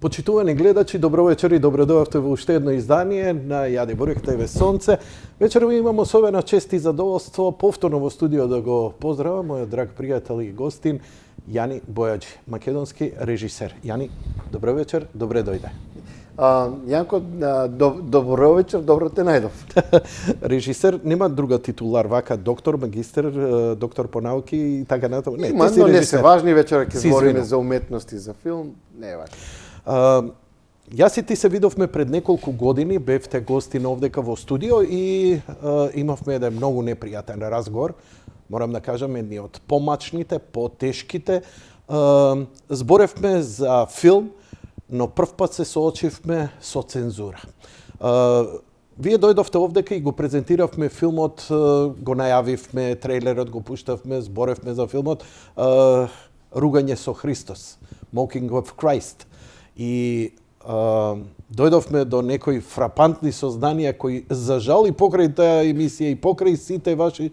Почитувани гледачи, добро вечер и добро дојавте во уште едно издание на Јади Бурек ТВ Сонце. Вечер ви имам особена чест и задоволство повторно во студио да го поздравам мојот драг пријател и гостин Јани Бојаджи, македонски режисер. Јани, добро вечер, добре дојде. Јанко, добро вечер, добро те најдов. Режисер, нема друга титулар, вака доктор, магистер, доктор по науки и така натаму. Не, ти си режисер. Не се важни, вечера ќе збориме за уметност и за филм, не е важно. Јас и ти се видовме пред неколку години, бевте гостин овдека во студио и имавме еден многу непријатен разговор. Морам да кажам, едни од помачните, потешките. Зборевме за филм, но прв пат се соочивме со цензура. Вие дојдовте овдека и го презентиравме филмот, го најавивме, трейлерот го пуштавме, зборевме за филмот Ругање со Христос, Mocking of Christ. И дојдовме до некои фрапантни сознанија кои, за жал, и покрај таа емисија и покрај сите ваши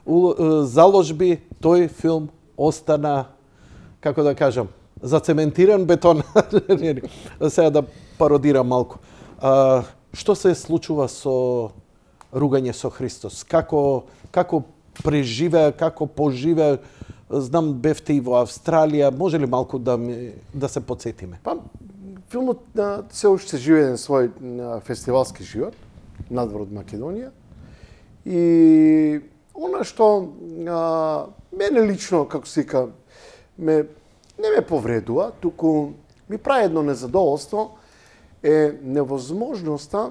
заложби, тој филм остана, како да кажам, зацементиран бетон. Сега да пародирам малку. Што се случува со Ругање со Христос? Како преживеа, како поживеа? Знам, бевте и во Австралија. Може ли малку да се подсетиме? Филмот се уште живее свој фестивалски живот надвор од Македонија. И она што мене лично, како се вика, не ме повредува, туку ми прави едно незадоволство е невозможноста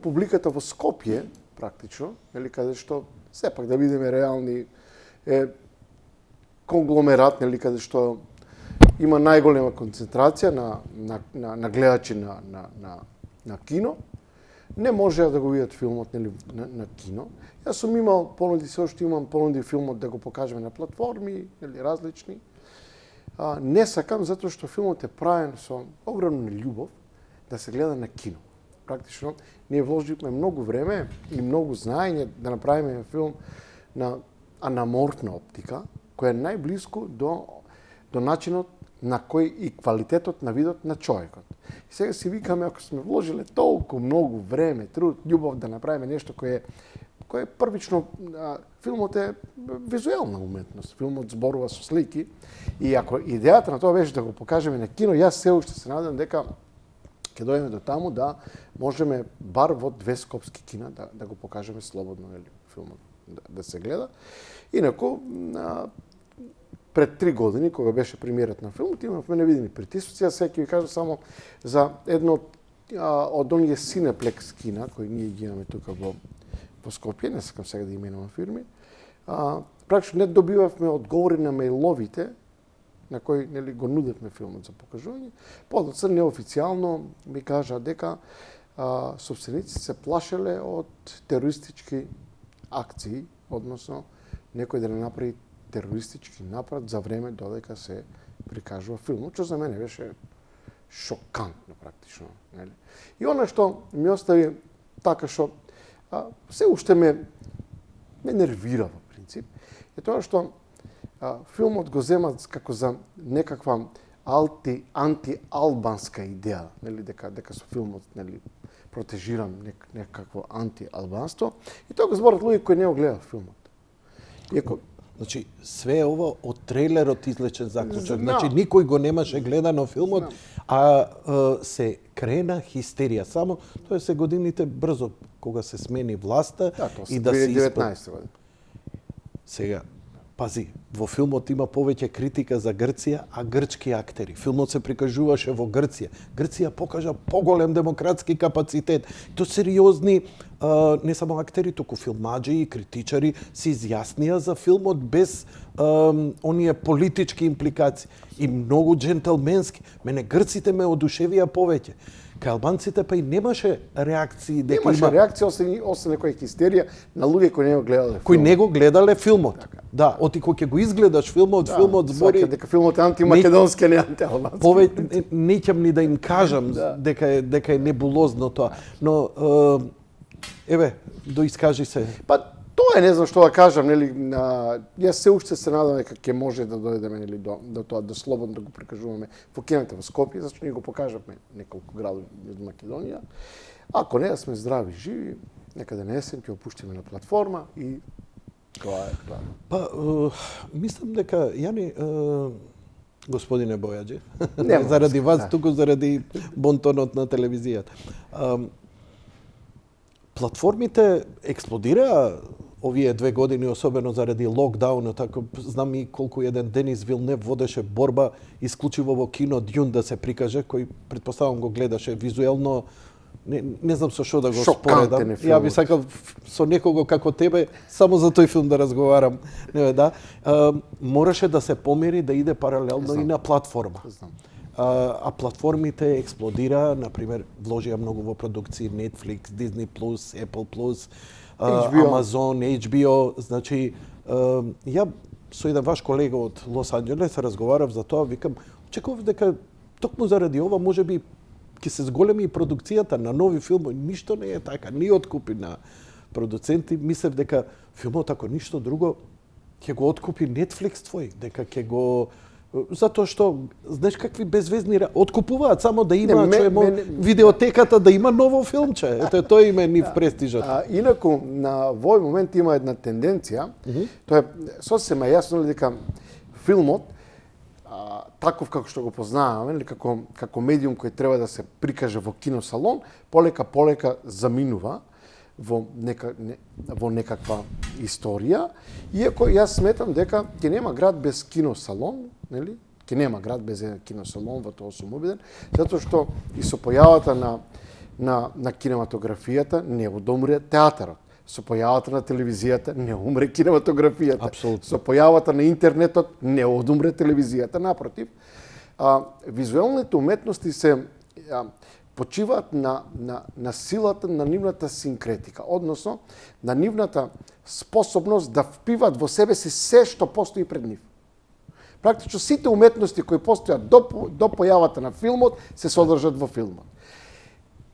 публиката во Скопје, практично, каде што сепак да бидеме реални, е конгломерат, каде што има најголема концентрација на гледачи на кино, не можеа да го видат филмот на кино. Јас сум имал понуди, се уште имам понуди филмот да го покажеме на платформи различни. Не сакам затоа што филмот е правен со огромна љубов да се гледа на кино. Практично ние вложивме многу време и многу знаење да направиме филм на анаморфна оптика, која е најблиску до начинот на кој и квалитетот на видот на човекот. И сега си викаме, ако сме вложиле толку многу време, труд, љубов да направиме нешто кое е првично, филмот е визуелна уметност, филмот зборува со слики, и ако идејата на тоа беше да го покажеме на кино, јас се уште се надам дека ќе дојдеме до таму да можеме бар во 2 скопски кина да го покажеме слободно филмот да се гледа. Инаку, пред 3 години, кога беше премиерот на филмот, имавме невидени притисоци. Јас сега ќе ви кажам само за едно од оние Cineplex кина, кои ние ги имаме тука во Скопје, не сакам сега да именувам фирми. Практично не добивавме одговори на мејловите на кои го нудевме филмот за покажување. Подоцна неофицијално ми кажа дека собствениците се плашеле од терористички акции, односно некој да не направи терористички напад за време додека се прикажува филмот, што за мене беше шокантно практично. И она што ми остави така што се уште ме нервира во принцип, е тоа што филмот го земат како за некаква анти-албанска идеја, дека со филмот протежирам некакво анти-албанство, и тоа го зборат луѓе кои не го гледаат филмот. Значи, све ова од трейлерот излечен заклучок. Значи, никој го немаше гледано филмот, се крена хистерија. Само, тоа се годините брзо, кога се смени власта и да се 2019 година. Сега, пази, во филмот има повеќе критика за Грција, а грчки актери. Филмот се прикажуваше во Грција. Грција покажа поголем демократски капацитет. То сериозни, не само актери, туку филмаџи и критичари се изјаснија за филмот без оние политички импликации. И многу джентелменски. Мене грците ме одушевија повеќе. Кај албанците па и немаше реакции дека немаше реакција освен некоја хистерија на луѓе кои не го гледале филмот. Кои не го гледале филмот. Така. Да, оти кога ќе го изгледаш филмот збори дека филмот е антимакедонски, не антиалбански. Повеќе неќам ни да им кажам дека е небулозно тоа. Но еве, доискажи се. Па тоа е, не знам што да кажам, нели, јас се уште се надам дека ќе може да дојдеме, нели, до тоа, да слободно да го прикажуваме во кината во Скопје, зашто ние го покажавме неколку градови од Македонија. Ако не, да сме здрави, живи, некаде на есен ќе опуштиме на платформа и тоа е тоа. Па, мислам дека, Јани, господине Бојаджи, Нема заради врска, вас, да. туку заради бонтонот на телевизијата. Платформите експлодираа овие 2 години, особено заради локдаунот, ако знам и колку еден Денис Вилнев водеше борба исклучиво во кино Дјун да се прикаже, кој предпоставам го гледаше визуелно. Не знам со што да го Шокантен споредам. е Ја би филмот. сакал со некого како тебе само за тој филм да разговарам. Не, да. Мораше да се помери да иде паралелно и на платформа. Знам. А платформите експлодира, например, вложија многу во продукции Netflix, Disney+, Apple+, HBO. Amazon, HBO, значи ја со еден ваш колега од Лос Анџелес разговарав за тоа, викам, очекував дека токму заради ова можеби ќе се зголеми и продукцијата на нови филмови, ништо не е така, ни откупи на продуценти, мислев дека филмот ако ништо друго ќе го откупи Netflix твој, дека ќе го затоа што знаеш какви безвезни откупуваат само да има видеотеката да има ново филмче. Ето тој им е нив престижот. Инаку на овој момент има една тенденција, тоа е сосема јасно дека филмот таков како што го познаваме, или како медиум кој треба да се прикаже во киносалон, полека заминува во некаква историја, иако јас сметам дека ќе нема град без киносалон, нели? Ќе нема град без еден киносалон, во тоа сум убеден, затоа што и со појавата на кинематографијата не одумре театарот. Со појавата на телевизијата не умре кинематографијата. Апсолутно. Со појавата на интернетот не одумре телевизијата, напротив. Визуелните уметности се почиваат на силата на нивната синкретика, односно на нивната способност да впиват во себе си се што постои пред нив. Практично сите уметности кои постојат до појавата на филмот се содржат во филмот.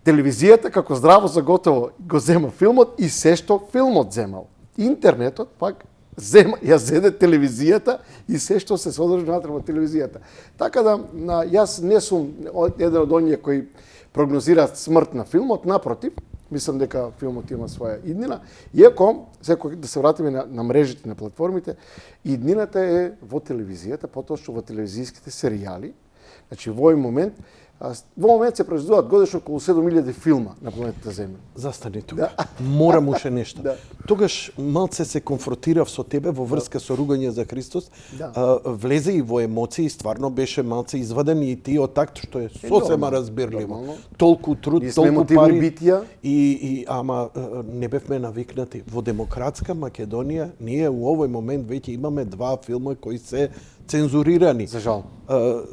Телевизијата како здраво за готово го зема филмот и се што филмот земал. Интернетот пак ја зеде телевизијата и се што се содржи внатре во телевизијата. Така да јас не сум еден од оние кои прогнозираат смрт на филмот, напротив, мислам дека филмот има своја иднина, иако секој да се вратиме на мрежите, на платформите, иднината е во телевизијата, поточно во телевизиските серијали. Значи во момент се произведуваат годишно околу 7000 филма на планетата Земја. Застани тука. Морам уште нешто. Да. Тогаш малце се конфронтирав со тебе во врска со ругање за Христос. Да. Влезе и во емоции, стварно беше малце изваден и ти од такт што е сосема разбирливо. Толку труд, толку пари. Битија. Ама не бевме навикнати. Во демократска Македонија ние у овој момент веќе имаме 2 филма кои се цензурирани. За жал.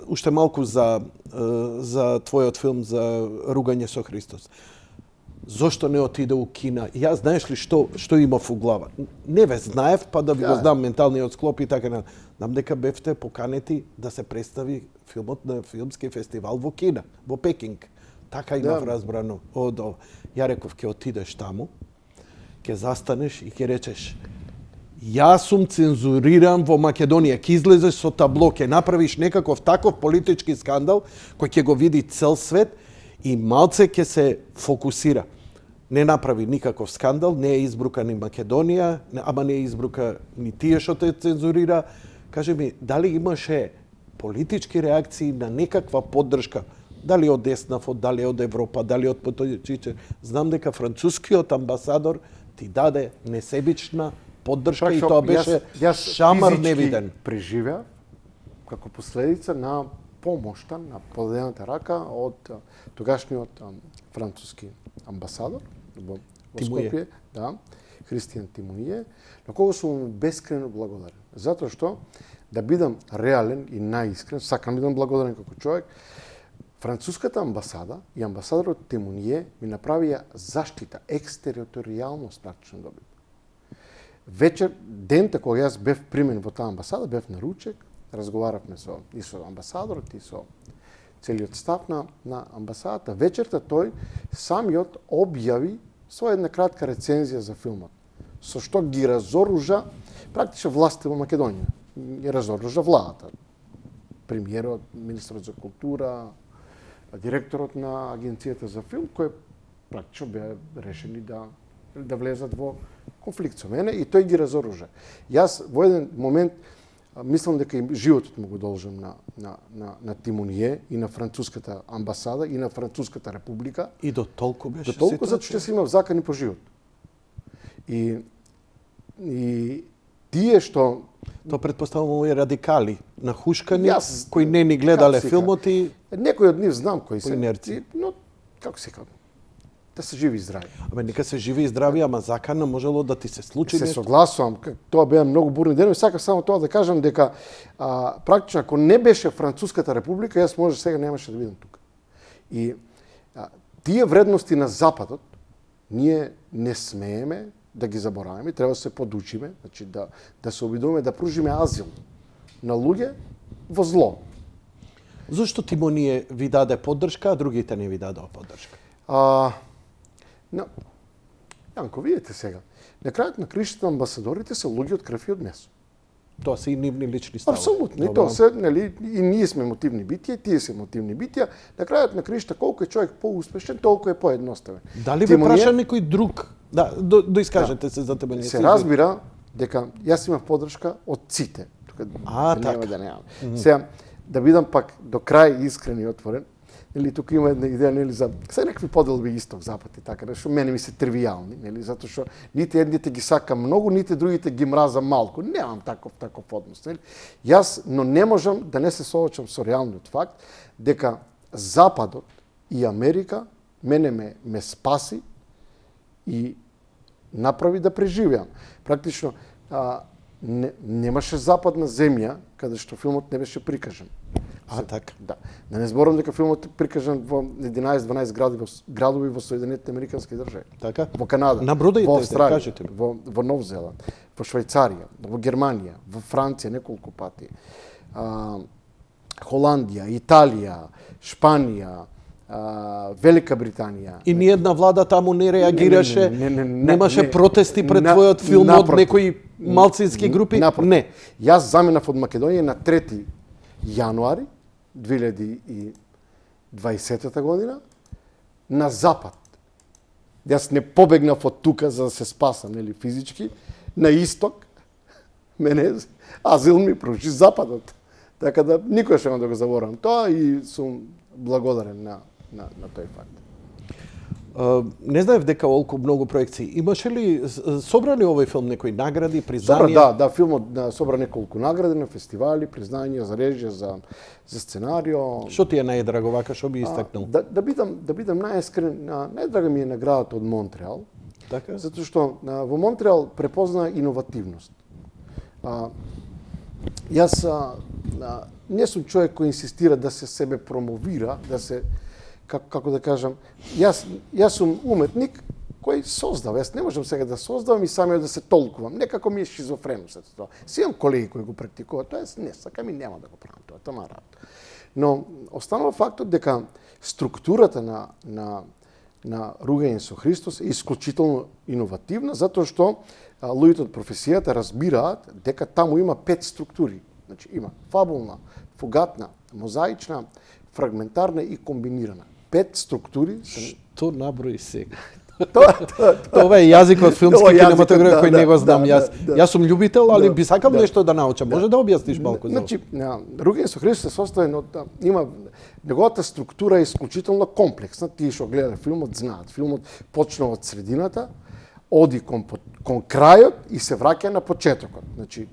Уште малку за твојот филм за ругање со Христос. Зошто не отиде у кина? Ја знаеш ли што имав у глава? Не ве знаев, па да ви го знам менталниот склоп и така. Знам дека бевте поканети да се представи филмот на филмски фестивал во Кина, во Пекинг. Така имав разбрано од ова. Ја реков, ќе отидеш таму, ќе застанеш и ќе речеш јас сум цензуриран во Македонија, ќе излезеш со табло, ќе направиш некаков таков политички скандал кој ќе го види цел свет и малце ќе се фокусира. Не направи никаков скандал, не е избрука ни Македонија, ама не е избрука ни тие што те цензурира. Кажи ми, дали имаше политички реакции на некаква поддршка, дали од Деснавот, дали од Европа, дали од Поточиче? Знам дека францускиот амбасадор ти даде несебична поддршка и тоа беше шамар невиден. Преживеав како последица на помошта, на подадената рака од тогашниот француски амбасадор во Скопје, Христијан Тимоније, на кого сум бескрено благодарен. Затоа што, да бидам реален и наискрен, сакам да бидам благодарен како човек, француската амбасада и амбасадорот Тимоније ми направија заштита, екстериторијалност практично добив. Вечер, дента кога јас бев примен во таа амбасада, бев на ручек, разговаравме со амбасадорот и со целиот став на амбасадата. Вечерта тој самиот објави своја една кратка рецензија за филмот. со што ги разоружа практично властите во Македонија. Ги разоружа владата. Премиерот, министрот за култура, директорот на агенцијата за филм, кои практично беа решени да влезат во конфликт со мене и тој ги разоружа. Јас во еден момент мислам дека и животот му го должам на Тимоние и на француската амбасада и на француската република. И до толку беше До толку ситуација? затоа што си имав закани по живот. И тие што Тоа претпоставувам овие радикали, нахушкани, Јас, кои не ни гледале како се филмот и некои од нив знам кои По се, инерција. но како се кажа, да се живи и здрави. абе нека се живи и здрави, ама закана можело да ти се случи Се нешто. согласувам, тоа беа многу бурни денови, сакам само тоа да кажам дека практично ако не беше Француската република, јас може сега немаше да бидам тука. И тие вредности на Западот ние не смееме да ги забораваме, треба да се подучиме, значи да се обидуваме да пружиме азил на луѓе во зло. Зошто Тимоние ви даде поддршка, а другите не ви дадоа поддршка? Јанко, видите сега, на крајот на кришата амбасадорите се луѓе од крв и од месо. Тоа се и нивни лични ставови. Апсолутно, и Добро. тоа се, нели, и ние сме мотивни битија, тие се мотивни битија. На крајот на кришта колку е човек поуспешен, толку е поедноставен. Дали ве праша некој друг? Да, доискажете се за тебе. Се разбира дека јас имав поддршка од сите. Тука А, нема така. да немам. Сега да бидам пак до крај искрен и отворен. Нели тука има една идеја нели за се некакви поделби исток запад и така, што мене ми се тривијални, нели, затоа што ните едните ги сакам многу, ните другите ги мразам малку. Немам таков однос, нели. Но не можам да не се соочам со реалниот факт дека Западот и Америка мене ме спаси и направи да преживеам. Практично немаше западна земја каде што филмот не беше прикажан. така. Да. Да не зборам дека филмот е прикажан во 11-12 градови во Соединетите Американски држави. Така? Во Канада, Набродајте, во Австралија, кажете ми. во Нов Зеланд, во Швајцарија, во Германија, во Франција неколку пати, Холандија, Италија, Шпанија, Велика Британија. И ни една влада таму не реагираше, немаше не. протести пред твојот филм од Напротив. некои малцински групи? Напротив. Не. Јас заменав од Македонија на 3 јануари 2020 година на запад. Јас не побегнав од тука за да се спасам, нели, физички, на исток. Мене азил ми пружи западот. Така да никош нема да го заборавам тоа и сум благодарен на тој факт. Не знаев дека олку многу проекции. Имаше ли собрали овој филм некои награди, Собра, признанија? да, филмот собра неколку награди на фестивали, признања за режија, за сценарио. Што ти е најдраго вака, што би истакнал? Да бидам најискрен, најдрага ми е наградата од Монтреал, Така? затоа што во Монтреал препозна иновативност. Јас не сум човек кој инсистира да се себе промовира, да се како да кажам, јас сум уметник кој создава. Јас не можам сега да создавам и самиот да се толкувам. Некако ми е шизофрено сето тоа. Си имам колеги кои го практикуваат, тоа не сакам и нема да го правам тоа, тоа ма работа. Но останува фактот дека структурата на ругање со Христос е исклучително иновативна, затоа што луѓето од професијата разбираат дека таму има 5 структури. Значи има фабулна, фугатна, мозаична, фрагментарна и комбинирана. 5 структури. Што наброи сега? Тоа Ова е јазикот филмски Ова е јазикот, кинематограф кој не го знам да, јас. да. Јас сум љубител, али Да, би сакал да. нешто да научам. Може да објасниш малку за ова? Значи, ругање со Христос се состои од има неговата структура е исклучително комплексна. Тие што гледаат филмот знаат. Филмот почнува од средината, оди кон крајот и се враќа на почетокот. Значи,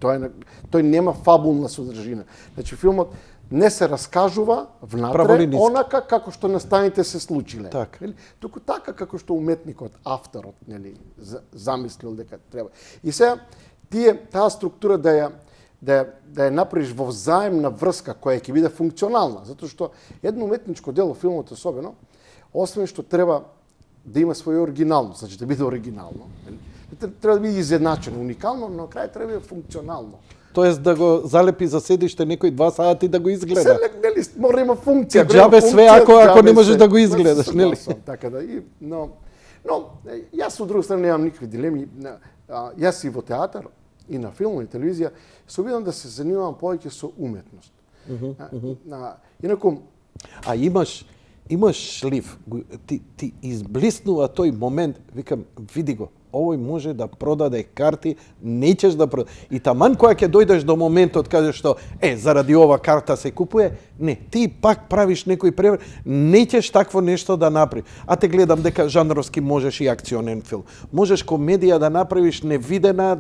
тој нема фабулна содржина. Значи, филмот не се раскажува внатре Праволинijski. онака како што настаните се случиле. Така. Нели? Туку така како што уметникот, авторот, нели, замислил дека треба. И сега таа структура да ја направиш во взаемна врска која ќе биде функционална, затоа што едно уметничко дело, филмот особено, освен што треба да има своја оригиналност, значи да биде оригинално, нели? Треба да биде изедначено, уникално, но на крај треба да биде функционално. Тоест да го залепи за седиште некој 2 сати да го изгледа. Се, нели, мора да има функција. Ти џабе све ако не можеш да го изгледаш, нели? Така да, но Но јас од друга страна немам никакви дилеми. Јас и во театар и на филм и телевизија се обидам да се занимавам повеќе со уметност. Инаку А имаш шлив, ти изблиснува тој момент, викам, види го, овој може да продаде карти, неќеш да продаде. И таман која ќе дојдеш до моментот кажеш што, заради ова карта се купува, не, ти пак правиш некој превар, неќеш такво нешто да направи. А те гледам дека жанровски можеш и акционен филм. Можеш комедија да направиш невидена,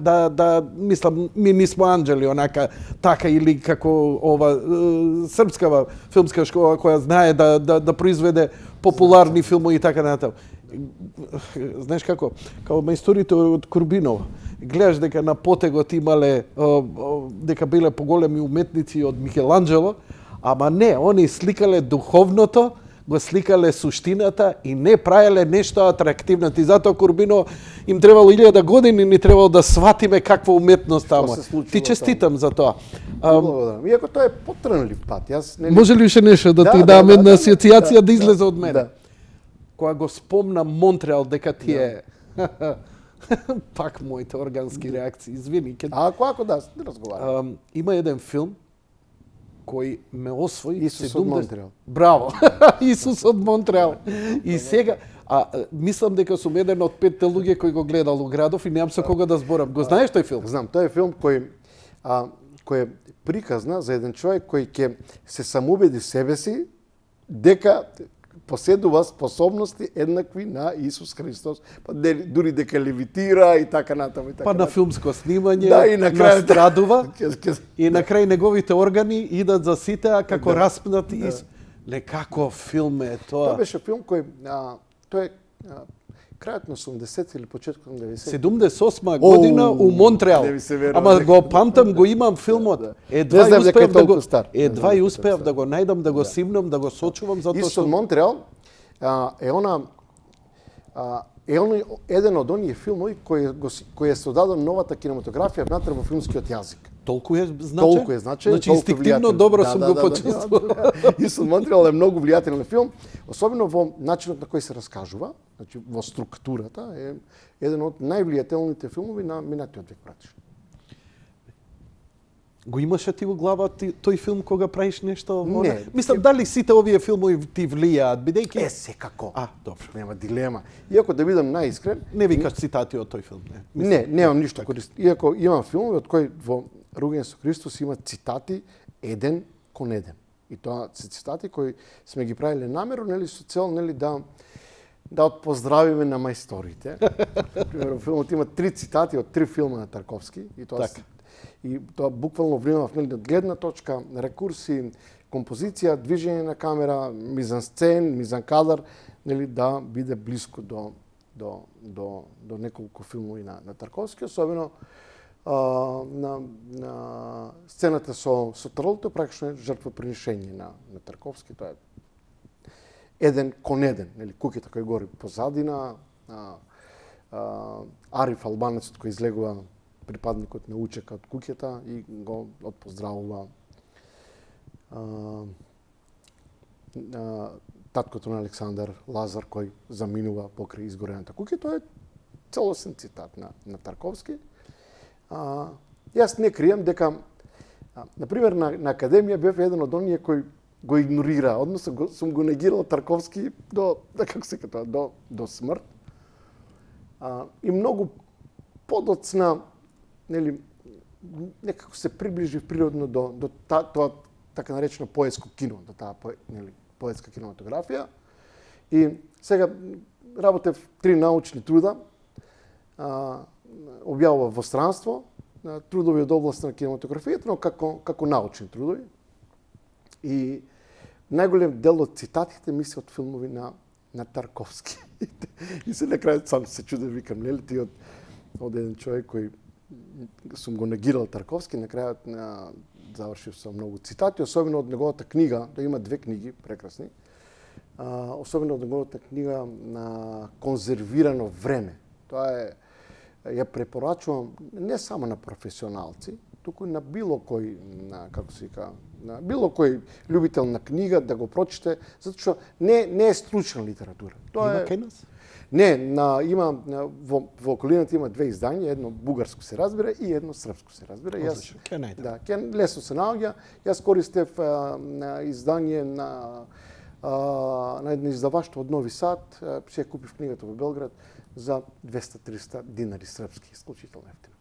мислам, ми нисмо анџели, онака, така или како ова српскава филмска школа која знае да произведе популарни филмови и така натаму. Знаеш како мајсторите од Курбинова. Гледаш дека на потегот имале, дека биле поголеми уметници од Микеланџело, ама не, они сликале духовното, го сликале суштината и не правеле нешто атрактивно. И затоа Курбинова им требало 1000 години, ни требало да сватиме каква уметност таму. Ти честитам за тоа. Благодарам. Иако тоа е потрнлив пат. Може ли уште нешто да ти дам една асоциација да излезе од мене? Кога го спомна Монтреал, дека ти е пак моите органски реакции, извини. Ако да разговарам. Има еден филм кој ме освои. Исус од Монтреал. Браво! Исус од Монтреал. И сега, мислам дека сум еден од 5 луѓе кои го гледал у градов и немам со кога да зборам. Го знаеш тој филм? Знам, тој е филм кој е приказна за еден човек кој ќе се самоубеди себе си дека поседува способности еднакви на Исус Христос, дури дека левитира и така натаму. Па на филмско снимање, и на крај страдува, и на крај неговите органи идат за сите, како распнати. Некако филм е тоа. Тоа беше филм кој, тој е крајот на 80 или почеткот на 90. 78 година у Монтреал. Ама го памтам, го имам филмот. Едва и успеав да го најдам, да го симнам, да го сочувам затоа што Монтреал е еден од оние филмови кој е содадо новата кинематографија внатре во филмскиот јазик. Толку е значаен? Значи, инстинктивно добро сум го почувствувал. Исус Монтреал е многу влијателен филм, особено во начинот на кој се раскажува, значи во структурата, е еден од највлијателните филмови на минатиот век практично. Го имаше ти во глава тој филм кога правиш нешто? Не. Мислам, дали сите овие филмови ти влијаат, бидејќи... Секако. Добро. Нема дилема. Иако да бидам најискрен... Не викаш цитати од тој филм, не? Не, немам ништо користи. Иако имам филмови од кои во Руѓање со Христос има цитати еден кон еден. И тоа се цитати кои сме ги правиле намерно, нели, со цел, нели, да отпоздравиме на мајсторите. Пример, во филмот има 3 цитати од 3 филма на Тарковски и тоа буквално внимав, нели, од гледна точка, рекурси, композиција, движење на камера, мизансцен, мизанкадар, нели, да биде блиско до неколку филмови на Тарковски, особено на сцената со Трлото, практично е жртвоприношение на Тарковски. Тоа е еден кон еден, нели, куќата кој гори позадина, Ариф албанецот кој излегува припадникот на учека од куќата и го отпоздравува таткото на Александар Лазар кој заминува покрај изгорената куќа. Тоа е целосен цитат на Тарковски. Јас не крием дека, например, на Академија бев еден од оние кој го игнорира, односно сум го негирал Тарковски до смрт. И многу подоцна, нели, некако се приближив природно до тоа така наречено поетско кино, до таа поетска кинематографија. И сега работев 3 научни труда, објавува во странство, трудови од област на кинематографијата, но како научни трудови. И најголем дел од цитатите ми се од филмови на Тарковски. И се на крај сам се чудев, викам, нели ти од еден човек кој сум го негирал Тарковски, на крајот завршив со многу цитати, особено од неговата книга, да има 2 книги прекрасни, особено од неговата книга на конзервирано време. Тоа е, ја препорачувам не само на професионалци, туку на било кој, на било кој љубител на книга да го прочите, затоа што не е стручна литература. Тоа има кај нас? Не, во околината има две издања, едно бугарско се разбира и едно српско се разбира. Одлично, ќе најдем. Да, ќе лесно се наоѓа. Јас користев издање на едно издаваштво од Нови Сад, се купив книгата во Белград за 200-300 динари српски, исклучително ефтино.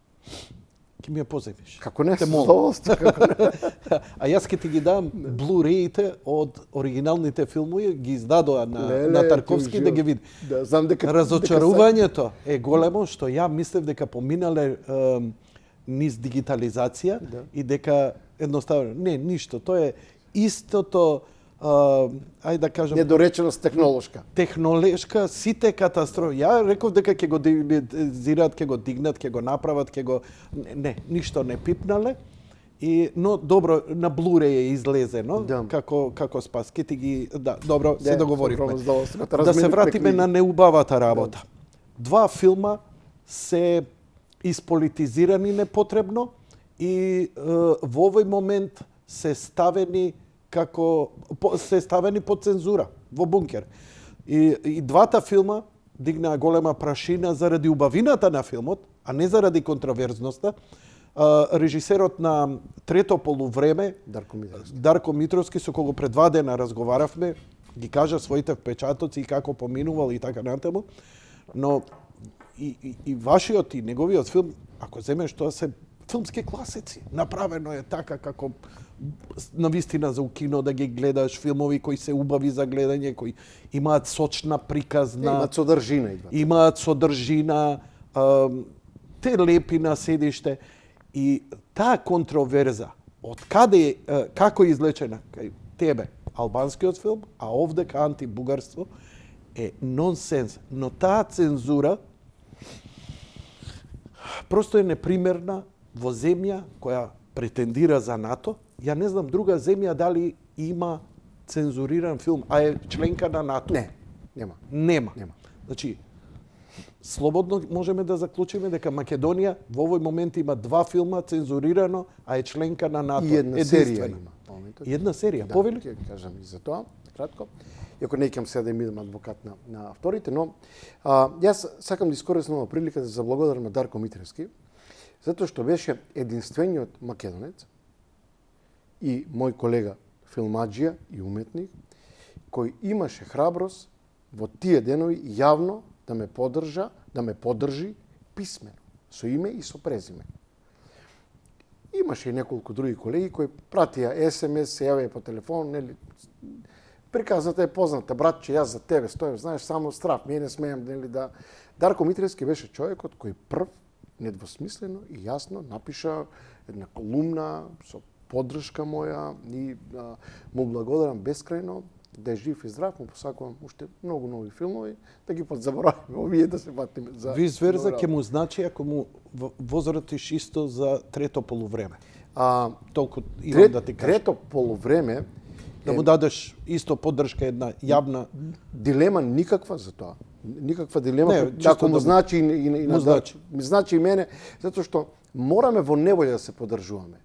Ке ми ја поземиш. Како не, Те со молам. задоволство, како не. А јас ќе ти ги дам Blu-ray-ите од оригиналните филмови, ги издадоа на Тарковски да ги види. Да, знам дека Разочарувањето е големо што ја мислев дека поминале низ дигитализација и дека едноставно не ништо, тоа е истото ајде да кажам недореченост технолошка. Технолошка, сите катастрофи. Ја реков дека ќе го дигитализираат, ќе го дигнат, ќе го направат, ќе го не, ништо не пипнале. Но добро на Blu-ray е излезено како спас. Ке ти ги добро, се договоривме. Да се вратиме на неубавата работа. Два филма се исполитизирани непотребно и во овој момент се ставени под цензура во бункер. И двата филма дигнаа голема прашина заради убавината на филмот, а не заради контроверзноста. Режисерот на трето полувреме, Дарко Митровски, со кого пред 2 дена разговаравме, ги кажа своите впечатоци и како поминувал и така натаму. Но и вашиот и неговиот филм, ако земеш, тоа се филмски класици. Направено е така како навистина за у кино да ги гледаш филмови кои се убави за гледање, кои имаат сочна приказна, имаат содржина, имаат содржина, те лепи на седиште и таа контроверза од каде како е излечена кај тебе албанскиот филм, а овдека антибугарство е нонсенс, но таа цензура просто е непримерна во земја која претендира за НАТО. Ја не знам друга земја дали има цензуриран филм, а е членка на НАТО. Не, нема. Нема. Значи, слободно можеме да заклучиме дека Македонија во овој момент има 2 филма цензурирано, а е членка на НАТО. И една серија има. И една серија, да, повели? Ќе кажам и за тоа, кратко. Иако не ќе сега да им идам адвокат на авторите, но јас сакам да искористам оваа прилика да заблагодарам на Дарко Митревски, затоа што беше единствениот македонец и мој колега филмаџија и уметник, кој имаше храброст во тие денови јавно да ме поддржи писмено, со име и со презиме. Имаше и неколку други колеги кои пратија СМС, се јавеа по телефон, нели. Приказната е позната, братче, јас за тебе стоев, знаеш, само страв, ние не смеам, нели, да... Дарко Митревски беше човекот кој прв, недвосмислено и јасно напиша една колумна со поддршка моја и му благодарам безкрајно, да е жив и здрав, му посакувам уште многу нови филмови, да ги подзаборавиме овие да се ватиме за... Виз верза ќе му значи ако му возвратиш исто за трето полувреме. Толку имам да ти кажам. Трето полувреме да му дадеш исто поддршка една јавна дилема никаква за тоа. Никаква дилема, ако му значи ми значи и мене, затоа што мораме во неволја да се поддржуваме.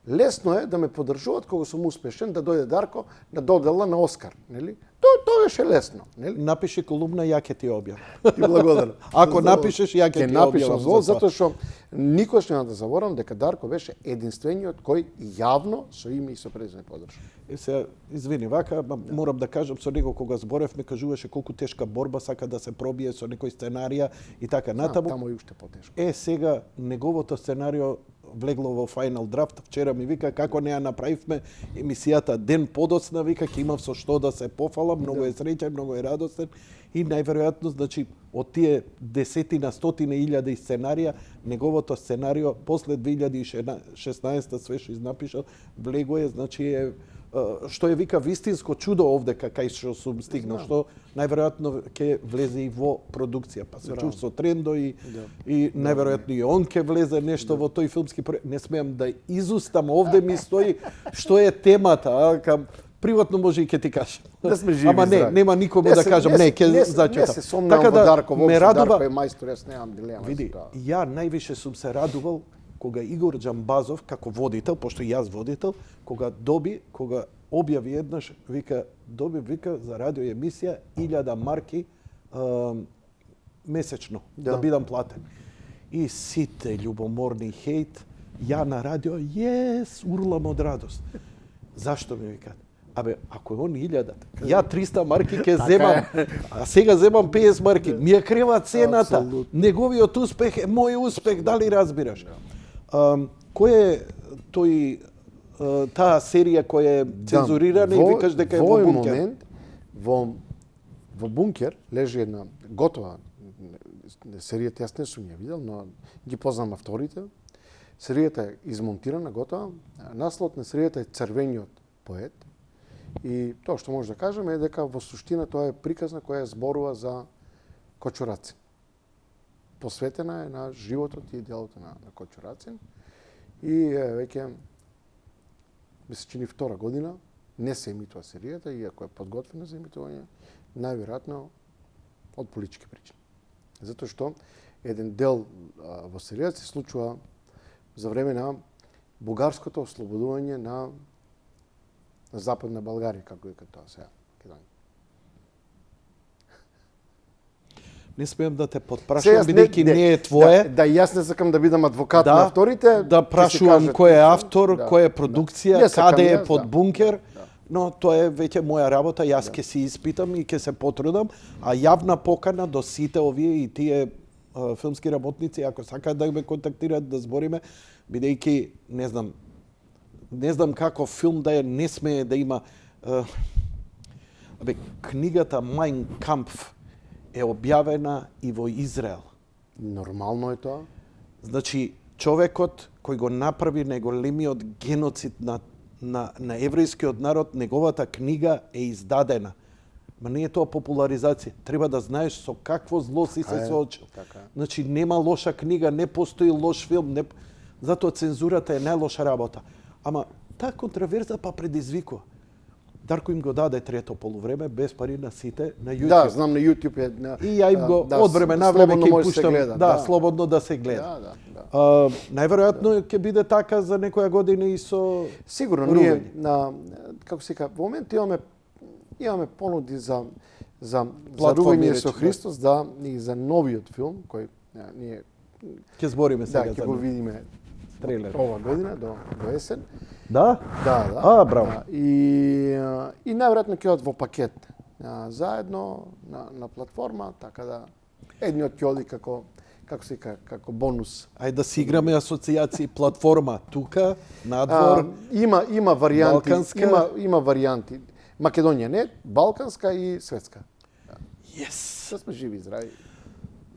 Лесно е да ме поддржуваат кога сум успешен, да дојде Дарко на додела на Оскар, нели? Тоа беше лесно, нели? Напиши колумна, ја ќе ти објавам. Ти благодарам. Ако напишеш, ја ќе ти објавам. Затоа што никош нема да заборавам дека Дарко беше единствениот кој јавно со име и со презиме поддржа. Се извини, вака морам да кажам, со него кога зборевме кажуваше колку тешка борба сака да се пробие со некој сценарија и така натаму. Таму и уште потешко. Сега неговото сценарио влегло во Final Draft. Вчера ми вика како не ја направивме емисијата ден подоцна, вика ќе имам со што да се пофалам, многу е среќен, многу е радостен и најверојатно, значи, од тие десетина, стотина илјади сценарија, неговото сценарио после 2016 свеж изнапишал, влего е, значи е што е вика вистинско чудо овдека кај што сум стигнал, што најверојатно ќе влезе и во продукција, па се чув со Трендо и најверојатно и он ќе влезе нешто во тој филмски проект. Не смеам да изустам, овде ми стои што е темата, приватно може и ќе ти кажам. Да сме живи. Ама не, нема никому да кажам, не, ќе зачитам. Не се сомневам во Дарко, Дарко е мајстор, јас немам дилема. Види, ја највише сум се радувал кога Игор Џамбазов, како водител, пошто јас водител, кога објави еднаш, вика за радио емисија 1000 марки месечно Да. да бидам платен. И сите љубоморни хејт, ја на радио, урлам од радост. Зашто ми викаат? Абе, ако е он 1000, ја 300 марки ќе земам, а сега земам 50 марки. Ми е крива цената. Апсолутно. Неговиот успех е мој успех, дали разбираш? Кој е тој таа серија која е цензурирана и викаш дека е во овој бункер? момент во бункер лежи една готова серијата, јас не сум ја видел, но ги познам авторите. Серијата е измонтирана, готова. Насловот на серијата е Црвениот поет. И тоа што може да кажеме е дека во суштина тоа е приказна која зборува за Кочо Рацин. Посветена е на животот и делото на Кочо Рацин. И веќе ми се чини 2 година не се емитува серијата, иако е подготвена за емитување, најверојатно од политички причини. Затоа што еден дел во серијата се случува за време на бугарското ослободување на Западна Българија, како вика тоа сега. Не смеам да те подпрашувам, бидејќи не е твое. Да, јас не сакам да бидам адвокат на авторите. Да прашувам кој е автор, кој е продукција, каде е под бункер. Но тоа е веќе моја работа, јас ќе си испитам и ќе се потрудам, а јавна покана до сите овие и тие филмски работници, ако сакаат да ме контактираат да збориме, бидејќи не знам каков филм да е, не смее да има книгата Mein Kampf е објавена и во Израел. Нормално е тоа. Значи, човекот кој го направи најголемиот геноцид на еврејскиот народ, неговата книга е издадена. Ма не е тоа популаризација. Треба да знаеш со какво зло си се соочил. Значи, нема лоша книга, не постои лош филм, затоа цензурата е најлоша работа. Ама таа контраверза па предизвикува. Дарко им го даде трето полувреме без пари на сите на YouTube. Да, знам на YouTube е. И ја им го од време на време ќе им пуштам, слободно да се гледа. Најверојатно ќе биде така за некоја година и со сигурно ние како се кажа, во момент имаме понуди за ругање со Христос, да, и за новиот филм кој ние ќе збориме сега ќе го видиме трейлер ова година до есен. Да? Да. Браво. И најверојатно ќе од во пакет заедно на платформа, така да едниот ќе оди како се кажа, како бонус. Ајде да си играме асоцијации платформа тука, надвор. Има варијанти, Балканска. има варијанти. Македонија не, балканска и светска. Yes. Да сме живи и здрави.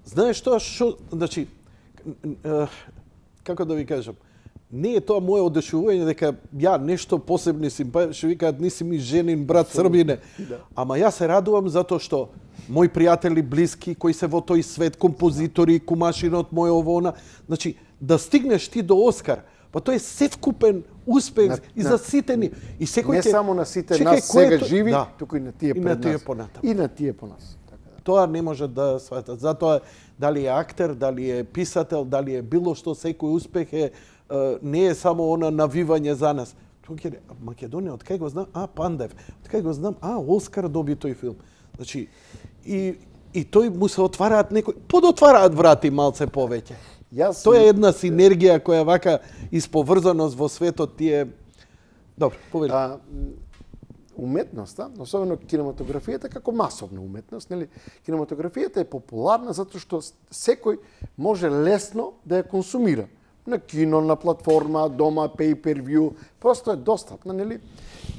Знаеш што, значи, како да ви кажам, не е тоа моје одушевување дека ја нешто посебно што викаат неси ми женин брат Србине. Ама јас се радувам затоа што мои пријатели блиски кои се во тој свет, композитори, кумашинот мој овона, значи да стигнеш ти до Оскар, па тоа е севкупен успех и за сите ни. И секој не само на сите нас сега живи, туку и на тие пред нас. И на тие по нас. Тоа не може да сватат. Затоа дали е актер, дали е писател, дали е било што, секој успех не е само она навивање за нас. Тука Македонија, од кај го знам? Пандев. Од кај го знам? Оскар доби тој филм. Значи, и тој му се отвараат подотвараат врати малце повеќе. Тоа е една синергија која вака исповрзаност во светот тие. Добро, повели. Уметноста, особено кинематографијата како масовна уметност, нели? Кинематографијата е популарна затоа што секој може лесно да ја консумира. На кино, на платформа, дома, pay-per-view, просто е достапна, нели?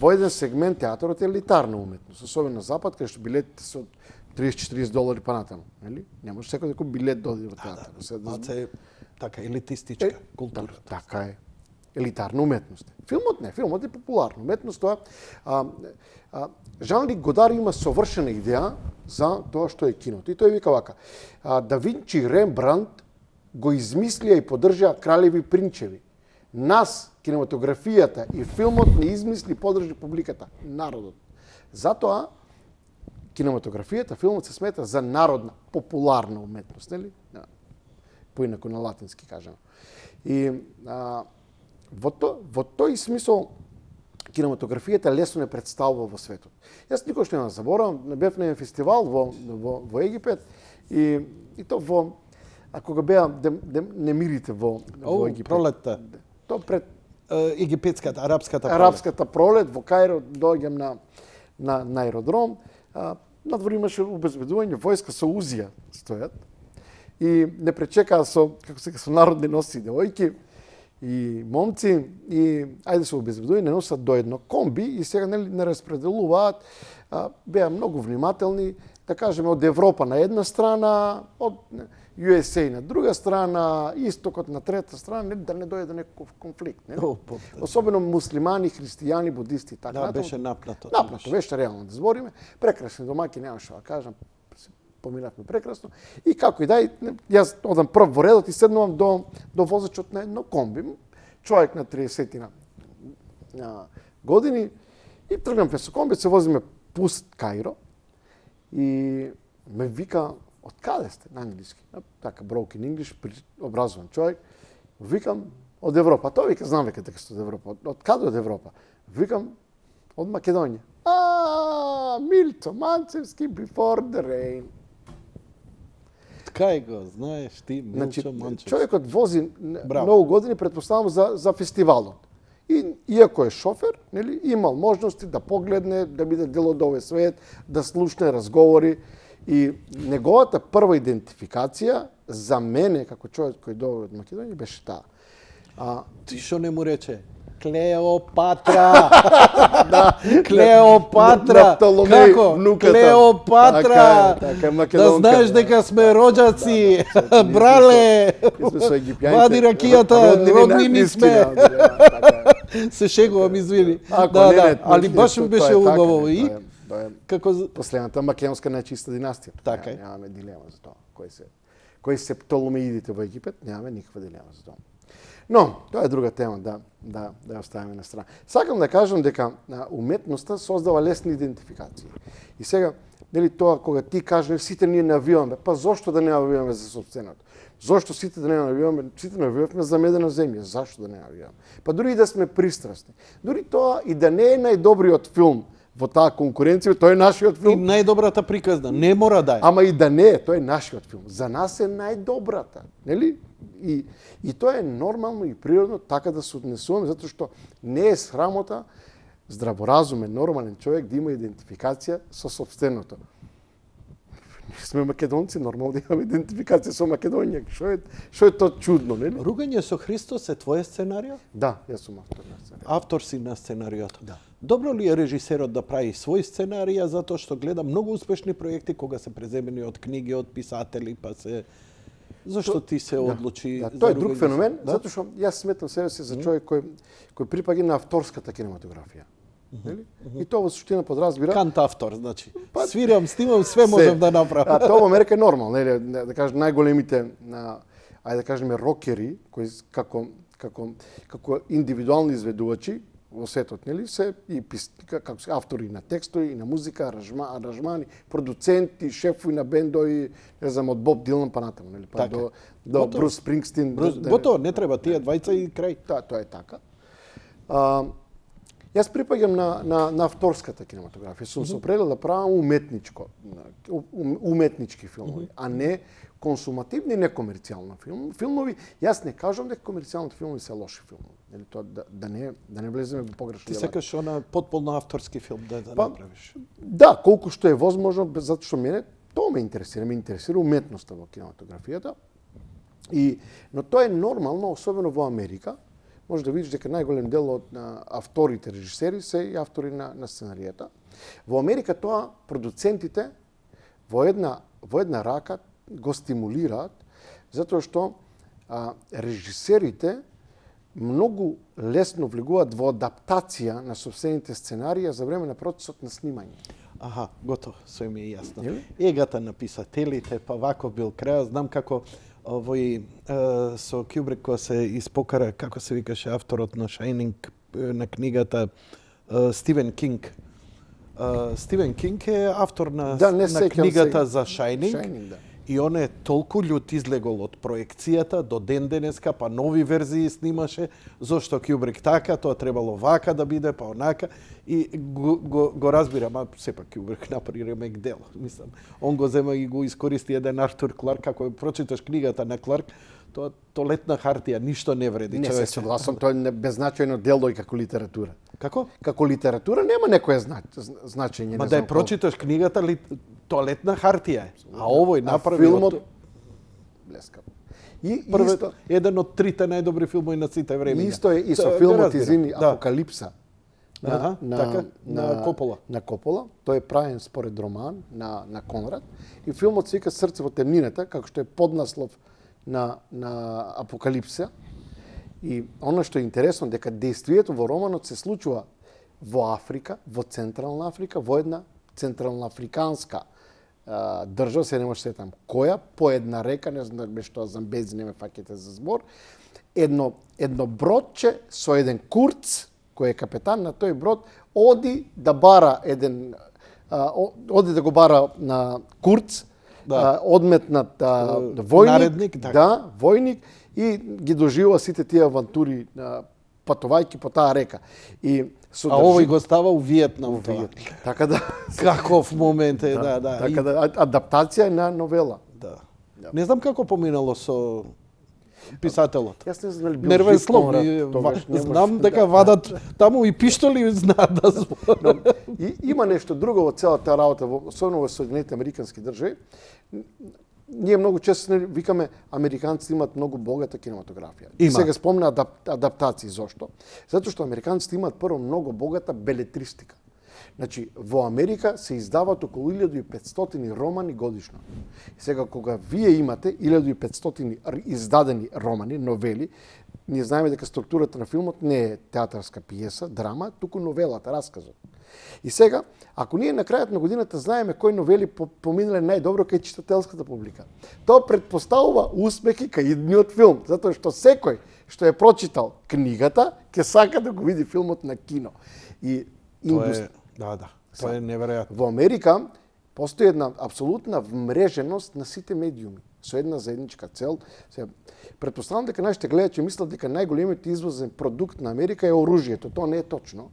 Во еден сегмент театарот е елитарна уметност, особено на запад, каде што билетите се од $30-40 па натаму, нели? Не може секој да купи билет да оди во театар. Малце е така елитистичка култура. Така е. Елитарна уметност. Филмот е популарна уметност, тоа Жан Лик Годар има совршена идеја за тоа што е киното. И тој вика вака: Да Винчи и Рембрандт го измислија и поддржаа кралеви принчеви. Нас, кинематографијата и филмот не измисли и поддржи публиката, народот. Затоа кинематографијата, филмот се смета за народна, популарна уметност, нели? Поинаку на латински кажано. И во тој смисол кинематографијата лесно не представува во светот. Јас никош не заборавам, бев на еден фестивал во Египет и и то во ако го беа немирите во Египет. Пролетта. То пред Египетската, арапската пролет. арапската пролет во Каиро доаѓам на аеродром. Надвор имаше обезбедување, војска со узија стојат и не пречекаа со со народни носи девојки и момци и ајде се обезбедување, не носат до едно комби и сега не распределуваат. Беа многу внимателни, да кажеме од Европа на една страна, од USA на друга страна, истокот на трета страна, да не дојде до некој конфликт. Не? Особено муслимани, христијани, будисти и така. Да, беше напнато. Напнато, беше реално да збориме. Прекрасни домаки, нема што да кажам, поминавме прекрасно. И како и да, јас одам прв во редот и седнувам до возачот на едно комби. Човек на 30 години и тргнам со комби, се возиме пуст Каиро и ме вика: од каде сте? На англиски. Така, broken English, образован човек. Викам, од Европа. Тој вика, знам века дека сте од Европа. Од каде од Европа? Викам, од Македонија. Милто Манчевски, Before the Rain. Кај го, знаеш ти, Милчо Манчевски. Човекот вози многу години, предпоставам, за фестивалот. И иако е шофер, нели, имал можности да погледне, да биде дел од овој свет, да слушне разговори. И неговата прва идентификација за мене, како човек кој доаѓа од Македонија, беше таа. Ти што не му рече? Клеопатра! Да, Клеопатра! Како? Клеопатра! Да знаеш дека сме роđаци! Брале! Вади ракијата, родни ми сме! Се шегувам, извини. Да, али баш ми беше убаво. И како последната македонска најчиста династија. Така е. Нямаме дилема за тоа. Кои се Птоломеидите во Египет, нямаме никаква дилема за тоа. Но, тоа е друга тема, да ја оставиме на страна. Сакам да кажам дека уметноста создава лесни идентификации. И сега, нели тоа кога ти кажеш сите ние навиваме, па зошто да не навиваме за сопственото? Зошто сите да не навиваме? Сите навивавме за медена земја. Зашто да не навиваме? Па дури и да сме пристрасни. Дури тоа и да не е најдобриот филм во таа конкуренција, тој е нашиот филм. И најдобрата приказна, не мора да е. Ама и да не е, тој е нашиот филм. За нас е најдобрата, нели? И тоа е нормално и природно така да се однесуваме, затоа што не е срамота здраворазумен, нормален човек да има идентификација со сопственото. Ние сме македонци, нормално да имаме идентификација со Македонија. Што е тоа чудно, нели? Ругање со Христос е твоја сценарио? Да, јас сум автор на сценарио. Автор си на сценариото. Да. Добро ли е режисерот да прави свој сценарија, затоа што гледа многу успешни проекти кога се преземени од книги, од писатели, па се... Зашто ти се одлучи за тоа е друг феномен, затоа што јас сметам себе си за човек кој припаѓа на авторската кинематографија. Нели? И тоа во суштина подразбира кант автор, значи. Свирам, снимам, све можам да направам. Тоа во Америка е нормално, нели, да кажем најголемите ајде да кажеме рокери кои како индивидуални изведувачи во светот, нели, се и како се автори на текстови, и на музика, аранжмани, продуценти, шефови на бендови, не знам, од Боб Дилан па натаму, нели, па до Брус Спрингстин. Готово, не треба тие двајца и крај. Тоа е така. Јас припаѓам на авторската кинематографија. Сум се определил да правам уметнички филмови, а не консумативни, не комерцијални филмови. Јас не кажам дека комерцијалните филмови се лоши филмови. Нели тоа да не влеземе во погрешни дебати. Ти сакаш она потполно авторски филм да направиш? Да, колку што е возможно, затоа што мене тоа ме интересира. Ме интересира уметноста во кинематографијата. Но тоа е нормално, особено во Америка. Може да видиш дека најголем дел од авторите, режисери се и автори на сценаријата. Во Америка тоа продуцентите во една рака го стимулираат, затоа што режисерите многу лесно влегуваат во адаптација на собствените сценарија за време на процесот на снимање. Аха, готово, све ми е јасно. Егата на писателите, па вако бил крај, знам како овој со Кјубрик која се испокара, како се викаше авторот на Shining, на книгата Стивен Кинг. Стивен Кинг е автор на книгата за Shining. И он е толку љут излегол од проекцијата до ден денеска, па нови верзии снимаше, зошто Кјубрик така, тоа требало вака да биде, па онака. И го разбирам, а сепак Кјубрик направи ремек дело. Мислам, он го зема и го искористи еден Артур Кларк, како прочиташ книгата на Кларк, тоа толетна хартија, ништо не вреди. Не се согласам, тоа е беззначајно дело и како литература. Како? Како литература нема некое значење. Ма да ја прочиташ книгата, тоалетна хартија е. А овој направи филмот блескав. И првиот, исто еден од трите најдобри филмови на сите времења. Исто е и со филмот, извини, Да. Апокалипса. Така, на Копола. На Копола. Тој е правен според роман на Конрад. И филмот се вика Срце во темнината, како што е поднаслов на Апокалипса. И она што е интересно, дека действието во романот се случува во Африка, во Централна Африка, во една централна африканска држава, се не може сетам која, по една река, не знам дали што Замбези, не ме фаќате за збор, едно бродче со еден курц, кој е капетан на тој брод, оди да бара оди да го бара на курц, одметнат војник, наредник, така. да, војник, и ги доживува сите тие авантури патувајќи по таа река. И А овој го става у Виетнам. Така да Каков момент е, да. Така да адаптација на новела. Да. Не знам како поминало со писателот. Јас не знам дали бил Нервен жив слом. Конрад, Знам дека вадат таму и пиштоли знаат да зборат. И има нешто друго во целата работа, особено во Соединетите Американски држави. Ние многу често викаме американците имаат многу богата кинематографија. И сега спомна адаптации. Зошто? Затоа што американците имаат прво многу богата белетристика. Значи, во Америка се издаваат околу 1500 романи годишно. И сега, кога вие имате 1500 издадени романи, новели, ние знаеме дека структурата на филмот не е театарска пиеса, драма, туку новелата, расказот. И сега, ако ние на крајот на годината знаеме кои новели поминале најдобро кај читателската публика, тоа предпоставува успехи кај идниот филм, затоа што секој што е прочитал книгата, ќе сака да го види филмот на кино. И тоа е неверојатно. Во Америка постои една апсолутна вмреженост на сите медиуми со една заедничка цел. Претпоставам дека нашите гледачи мислат дека најголемиот извозен продукт на Америка е оружјето. Тоа не е точно.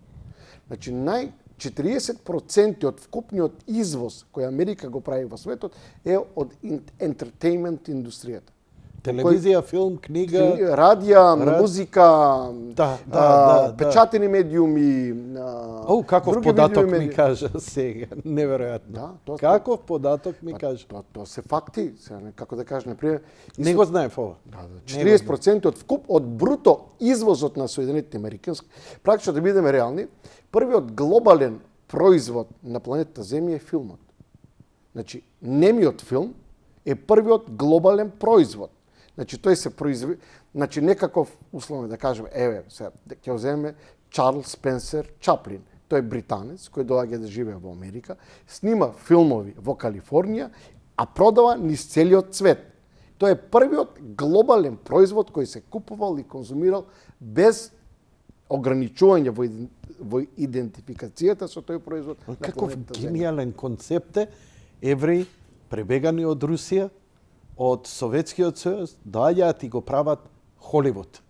Значи 40% од вкупниот извоз кој Америка го прави во светот е од ентертејмент индустријата. Телевизија, филм, книга, радија, музика, печатени медиуми, каков податок ми кажа сега, неверојатно. Каков податок ми кажа? Тоа се факти, како да кажа, например, не го знаев ова. 40% од бруто извозот на Соединетите Американски, практично да бидеме реални, првиот глобален производ на планетата Земја е филмот. Значи, немиот филм е првиот глобален производ. Значи, тој се произведе, значи некаков, условно да кажем, ќе земеме Чарлс Спенсер Чаплин. Тој е британец кој доаѓа да живее во Америка, снима филмови во Калифорнија, а продава низ целиот свет. Тој е првиот глобален производ кој се купувал и конзумирал без ограничување во идентификацијата со тој производ. Каков гениален концепт е, евреи пребегани од Русија, од Советскиот сојуз, доаѓаат и го прават Холивуд.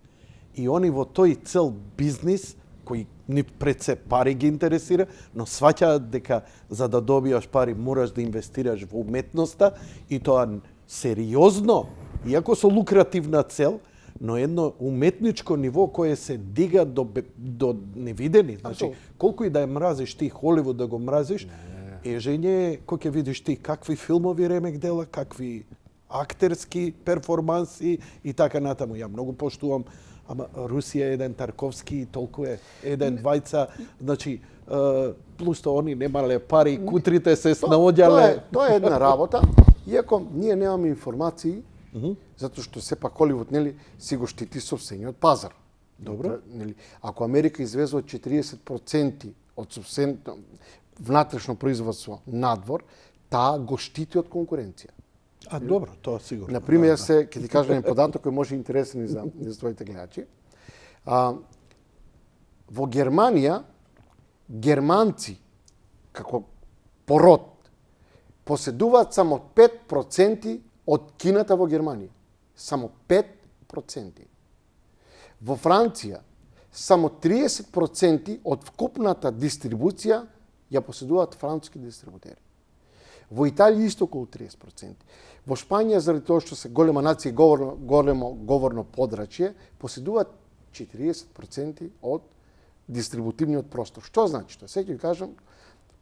И они во тој цел бизнис, кој ни пред се пари ги интересира, но сваќаат дека за да добиеш пари мораш да инвестираш во уметноста и тоа сериозно, иако со лукративна цел, но едно уметничко ниво кое се дига до невидени. Значи, колку и да ја мразиш ти Холивуд, да го мразиш, ежење кој ќе видиш ти какви филмови ремек дела, какви актерски перформанси и така натаму. Ја многу поштувам, ама Русија е еден Тарковски, толку е еден двајца, значи плюс тоа они немале пари, кутрите се снаоѓале. Тоа е една работа, иако ние немаме информации, затоа што сепак Холивуд нели си го штити сопствениот пазар. Добро. Нели, ако Америка извезува 40% од сопствено внатрешно производство надвор, таа го штити од конкуренција. Добро, тоа сигурно. Например, ќе ти кажам еден податок кој може интересен и за твоите гледачи. Во Германија, германци, како пород, поседуваат само 5% од кината во Германија. Само 5%. Во Франција, само 30% од вкупната дистрибуција ја поседуваат француски дистрибутери. Во Италија исто околу 30%. Во Шпанија, заради тоа што се голема нација и големо говорно подрачје, поседуваат 40% од дистрибутивниот простор. Што значи тоа? Сега ќе ви кажам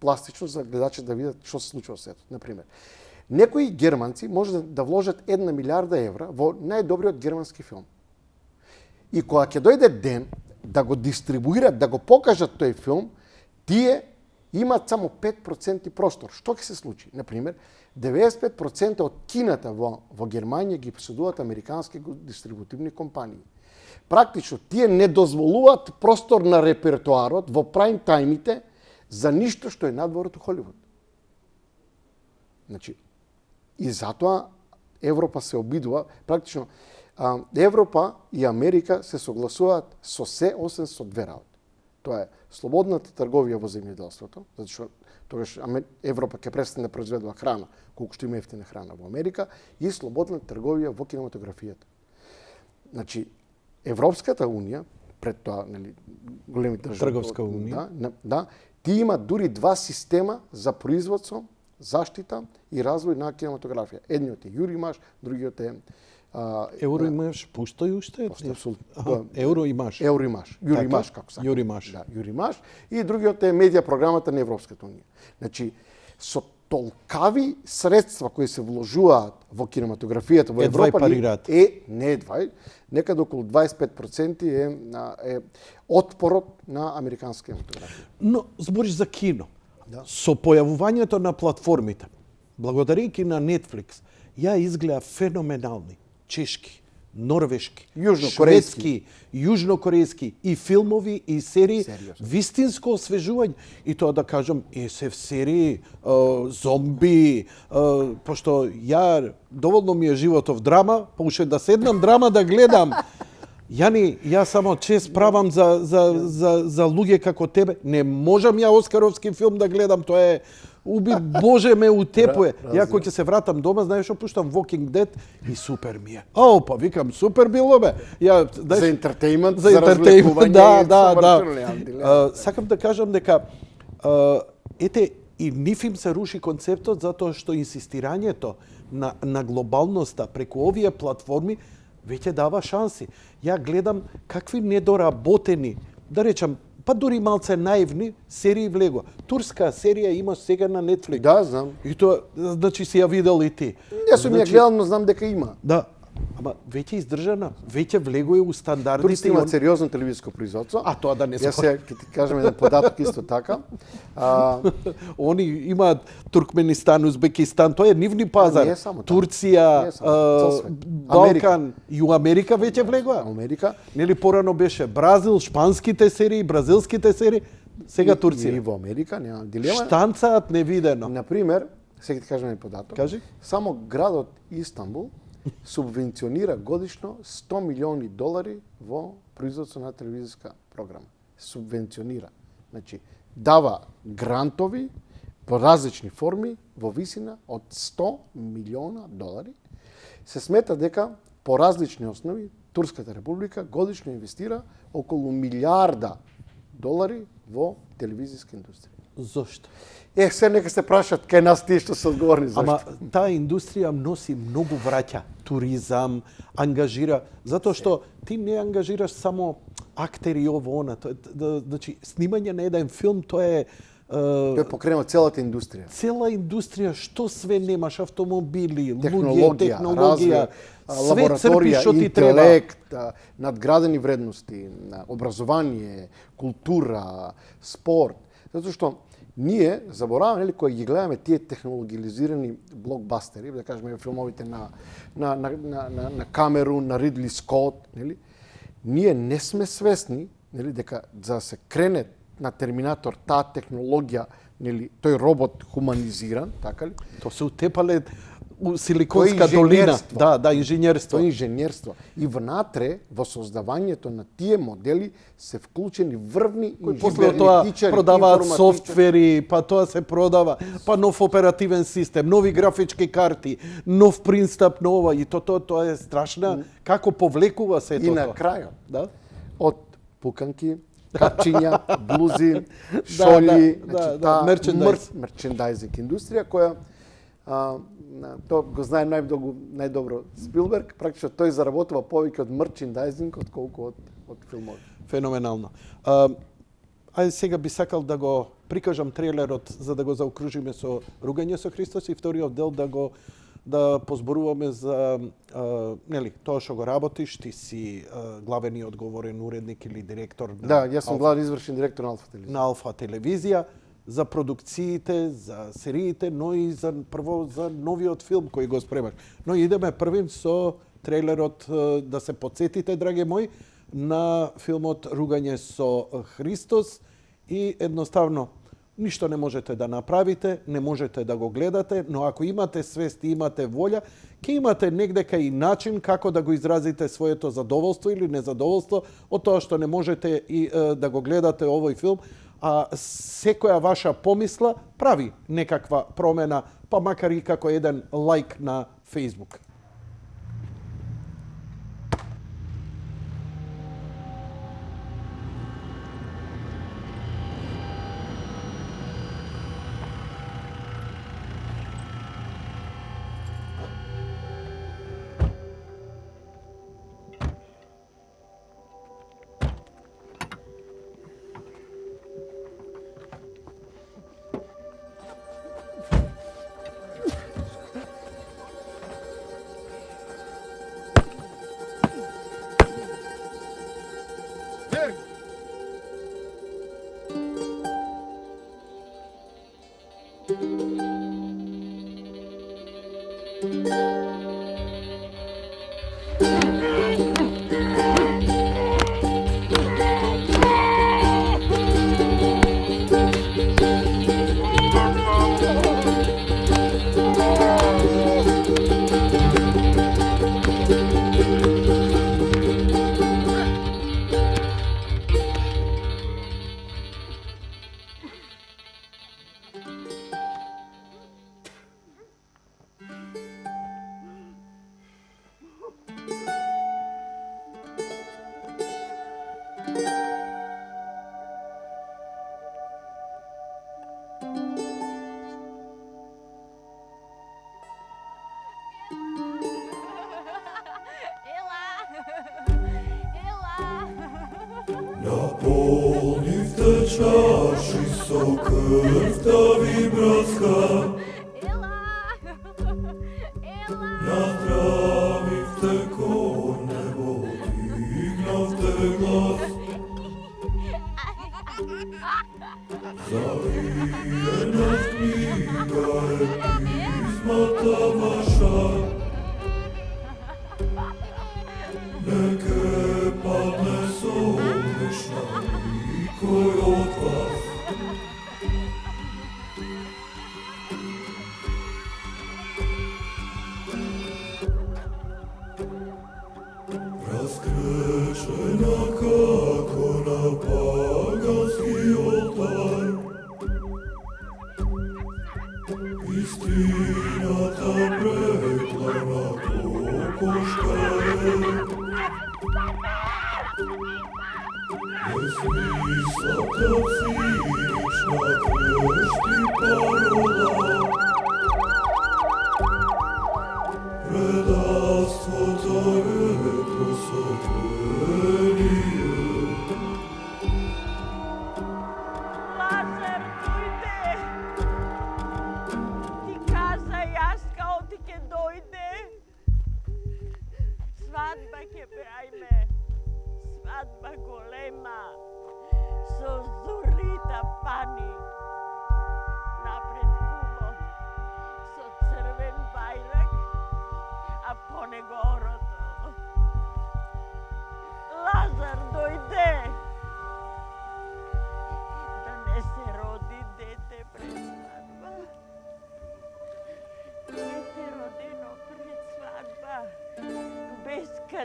пластично за гледачите да видат што се случува во светот. Например, некои германци може да вложат 1 милиарда евра во најдобриот германски филм. И кога ќе дојде ден да го дистрибуират, да го покажат тој филм, тие имаат само 5% простор. Што ќе се случи? Например, 95% од кината во Германија ги поседуваат американски дистрибутивни компании. Практично, тие не дозволуваат простор на репертуарот во прайм тајмите за ништо што е надвор од Холивуд. Значи, и затоа Европа се обидува, практично, Европа и Америка се согласуваат со се освен со две работи. Тоа е слободната трговија во земјоделството, затоа што тогаш Европа ќе престане да произведува храна, колку што има ефтина храна во Америка, и слободна трговија во кинематографијата. Значи, Европската унија, пред тоа, нели, големите држави, Трговска унија, да, ти има дури два система за производство, заштита и развој на кинематографија. Едниот е Юримаш, другиот е Евроимаш, постои уште? Апсолутно. Евроимаш. Евроимаш, Юримаш како сака. Юримаш. Да, Юримаш. И другиот е медија програмата на Европската унија. Значи, со толкави средства кои се вложуваат во кинематографијата во Европа, не едвај, некаде околу 25% е отпорот на американска кинематографија. Но збориш за кино. Да. Со појавувањето на платформите, благодарејќи на Netflix, ја изгледа феноменални чешки, норвешки, шведски, јужнокорејски и филмови и серии, вистинско освежување. И тоа да кажам, СФ серии, зомби, пошто ја доволно ми е животов драма, па уште да седнам драма да гледам. Ја само чест правам за луѓе како тебе. Не можам ја оскаровски филм да гледам, тоа е уби Боже ме утепуе. Ја кога ќе се вратам дома, знаеш што пуштам Walking Dead и супер ми е. Па викам супер било бе. Ја за ентертејмент, за развлекување. Да. Сакам да кажам дека ете и нив им се руши концептот затоа што инсистирањето на глобалноста преку овие платформи веќе дава шанси. Ја гледам какви недоработени, да речам, па дури малце наивни серии влегува. Турска серија има сега на Netflix. Да, знам. И тоа, значи си ја видел и ти. Не сум ја гледал, но знам дека има. Да. Ама веќе издржана, веќе влегува у стандардите. Турците имаат сериозно телевизиско производство. Тоа да не се. Ја сега ќе ти кажам еден податок исто така. Они имаат Туркменистан, Узбекистан, тоа е нивни пазар. Не само Турција, Балкан и у Америка веќе влегува. Америка. Нели порано беше Бразил, шпанските серии, бразилските серии, сега Турција. И во Америка, нема дилема. Штанцаат невидено. Например, сега ти кажам еден податок. Кажи. Само градот Истанбул субвенционира годишно $100 милиони во производство на телевизиска програма. Субвенционира. Значи, дава грантови по различни форми во висина од $100 милиона. Се смета дека по различни основи Турската република годишно инвестира околу $1 милиарда во телевизиска индустрија. Зошто? Се нека се прашат кај нас тие што се одговорни зашто. Ама таа индустрија носи многу враќа, туризам, ангажира, затоа што ти не ангажираш само актери ово она, значи снимање на еден филм тоа е Тој покренува целата индустрија. Цела индустрија, што све немаш, автомобили, луѓе, технологија, све црпиш што ти треба. Интелект, надградени вредности, образование, култура, спорт. Затоа што ние забораваме, нели, кога ги гледаме тие технологизирани блокбастери, да кажеме филмовите на Камерун, на Ридли Скот, нели, ние не сме свесни, нели, дека за да се крене на Терминатор таа технологија, нели, тој робот хуманизиран, така ли? Тоа се утепале у Силиконска долина. Да, инженерство. Тоа е инженерство. И внатре, во создавањето на тие модели, се вклучени врвни После тоа инженеритичари, продаваат информатичари. софтвери, па тоа се продава, па нов оперативен систем, нови графички карти, нов пристап, нова и тоа е страшна како повлекува сето И тоа. на крајот, Да? од пуканки, капчиња, блузи, шоли, да, мерчендайзинг индустрија која тоа го знае најдобро Спилберг, практично тој заработува повеќе од мерчендайзинг отколку од филмови. Феноменално. Ајде сега би сакал да го прикажам трейлерот за да го заокружиме со Ругање со Христос и вториот дел да позборуваме за нели тоа што го работиш, ти си главен и одговорен уредник или директор Да, јас сум главен извршен директор на Алфа телевизија. На Алфа телевизија за продукциите, за сериите, но и прво за новиот филм кој го спремаш. Но идеме првим со трейлерот да се потсетите, драги мои, на филмот Ругање со Христос и едноставно ништо не можете да направите, не можете да го гледате, но ако имате свест и имате волја, ќе имате негдека и начин како да го изразите своето задоволство или незадоволство од тоа што не можете и да го гледате овој филм, а секоја ваша помисла прави некаква промена, па макар и како еден лайк на Facebook. Napunite čaši so krvta vibratska, nazdravite ko nebo, dignavte glas. Zavijena knjiga je pismata vaša, neke padne solnečna nikoj od vas. Raskrečena kako na paganski oltar, istinata preklana kokoška je. Nesmislata cinična krešti parola, predastvo to je prosvetljenije. Lazar, dojde! Ti kaza jaska, oti ke dojde. Svadba ke ajme. Svadba golema. So zorita pani. Napred kumo. So crven bajrak, a ponego oroto. Lazar, dojde! Da ne se rodi dete pred svadba. Dete rodi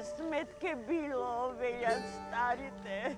сметке било, велят старите.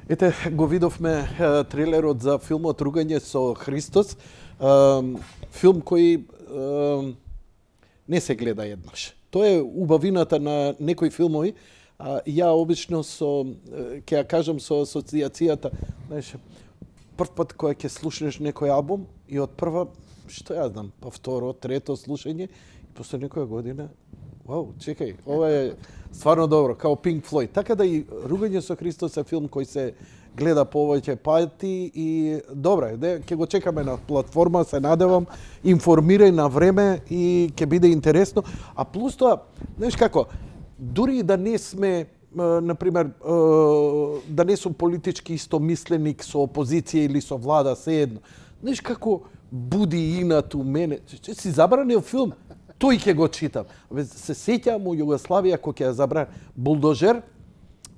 Ете, го видовме трейлерот за филмот Ругање со Христос. Филм кој не се гледа еднаш. Тоа е убавината на некои филмови. Ја обично ќе ја кажам со асоциацијата, знаеш, прв пат кога ќе слушнеш некој албум и од прва, што ја знам, па второ, трето слушање и после некоја година, вау, чекај, ова е стварно добро, као Pink Floyd. Така да и Ругање со Христос е филм кој се гледа повеќе пати и добре, ќе го чекаме на платформа, се надевам, информирај на време и ќе биде интересно. А плюс тоа, знаеш како, дури да не сме, например, да не сум политички истомисленик со опозиција или со влада, се едно. Знаеш како буди инат у мене, си забранил филм, тој ќе го читам. Се сеќавам у Југославија кога ќе ја забран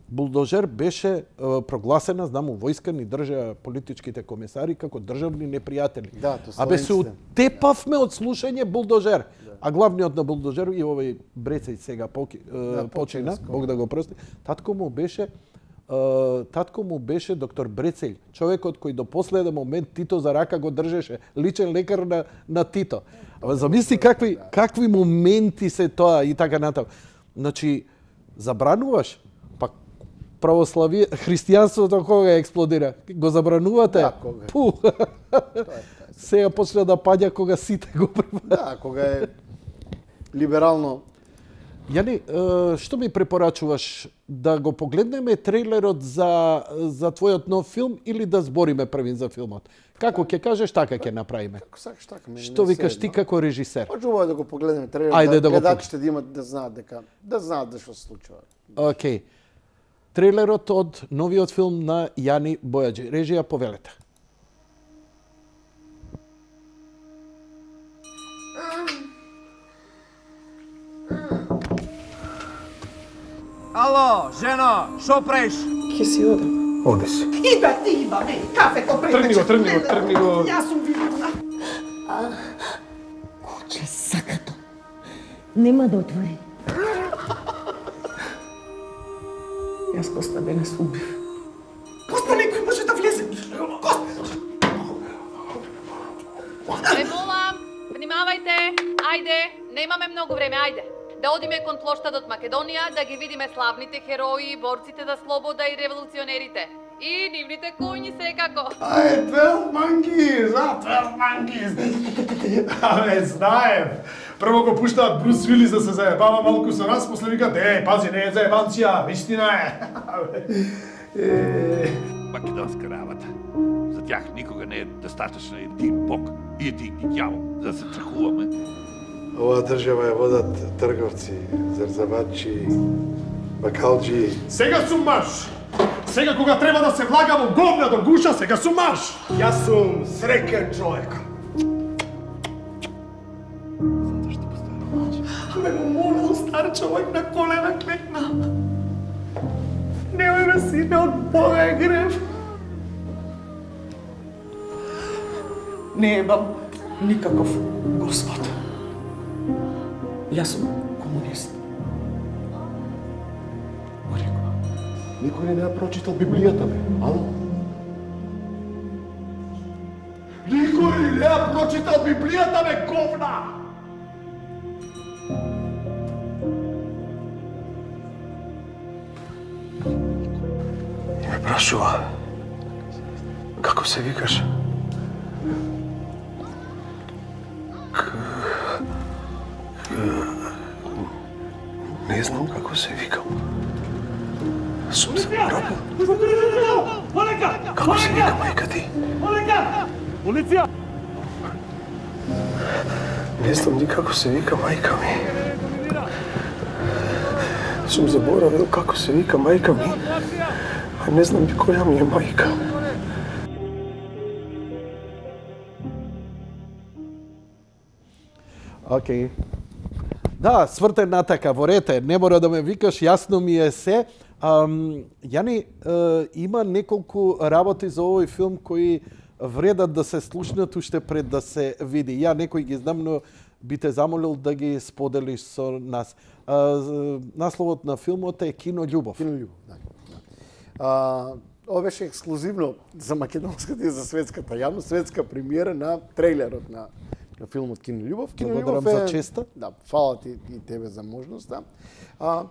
Булдожер беше прогласена, знам, у војска ни држа политичките комесари како државни непријатели. Да, тоа Абе се утепавме од слушање Булдожер. А главниот на Булдожер и овој Брецеј сега почина, Бог да го прости. Татко му беше доктор Брецеј, човекот кој до последен момент Тито за рака го држеше, личен лекар на Тито. Замисли какви моменти се тоа и така натаму. Значи, забрануваш, па православие, христијанството кога експлодира? Го забранувате? Да, кога. Пу. Сега почна да паѓа кога сите го припаѓаат. Да, кога е либерално. Јани, што ми препорачуваш, да го погледнеме трейлерот за твојот нов филм или да збориме првин за филмот? Како ќе кажеш, така ќе направиме. Како сакаш така, мене. Што викаш ти како режисер? Почува да го погледнеме трейлерот, Ајде да го гледачите да имат да знаат што се случува. Океј. Трейлерот од новиот филм на Јани Бојаджи. Режија, повелете. Ало, жено, шо преш? Ке си одам? Оде си. Има, ти има, не, кафето препече. Тргни го. Јас сум видела. Куче сакато. Нема да отвори. Јас Коста бе не се убив. Коста, некој може да влезе. Коста! Ве молам, внимавајте, ајде, немаме многу време, ајде. Да одиме кон плоштадот Македонија, да ги видиме славните херои, борците за слобода и револуционерите. И нивните коњи секако. Ај, 12 monkeys, 12 monkeys. Абе, знаев. Прво го пуштаат Брус Вилис да се заебава малку со нас, после викат, пази, не е заебанција, вистина е. Македонска работа. За тях никога не е достатъчно един бог и един дявол, за да се страхуваме. Оваа држава ја водат трговци, зарзавачи, бакалджи. Сега сум марш! Сега кога треба да се влага во говна до гуша, сега сум марш! Јас сум среќен човек. Абе, го молам, стар човек на колена клекна. Немој ме сине, од Бога е грев. Не ебам никаков Господ. Јас сум комунист. Го рекла. Никој не ја прочитал Библијата, бе, ало? Никој не ја прочитал Библијата, бе, говна! И ме прашува, како се викаш? Не знам како се викам. Сум се поробил. Како се вика мајка ти? Полиција! Не знам ни како се вика мајка ми. Сум заборавил како се вика мајка ми, а не знам ни која ми е мајка. Океј. Да, свртен натака, во рете, не мора да ме викаш, јасно ми е се. Јани, има неколку работи за овој филм кои вредат да се слушнат уште пред да се види. Ја некој ги знам, но би те замолил да ги споделиш со нас. Насловот на филмот е Кино љубов. Кино љубов, да. Ова беше ексклузивно за македонската и за светската јавност, светска премиера на трейлерот на филмот Кино љубов. Кино Благодарам љубов за честа. Да, фала ти и тебе за можноста.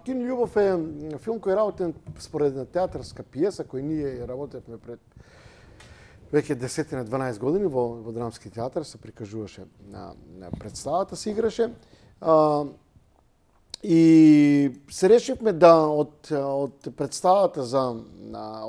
Кино љубов е филм кој е работен според една театарска пиеса кој ние работевме пред веќе 10-12 години во Драмски театар, се прикажуваше на представата, се играше. И се решивме да од представата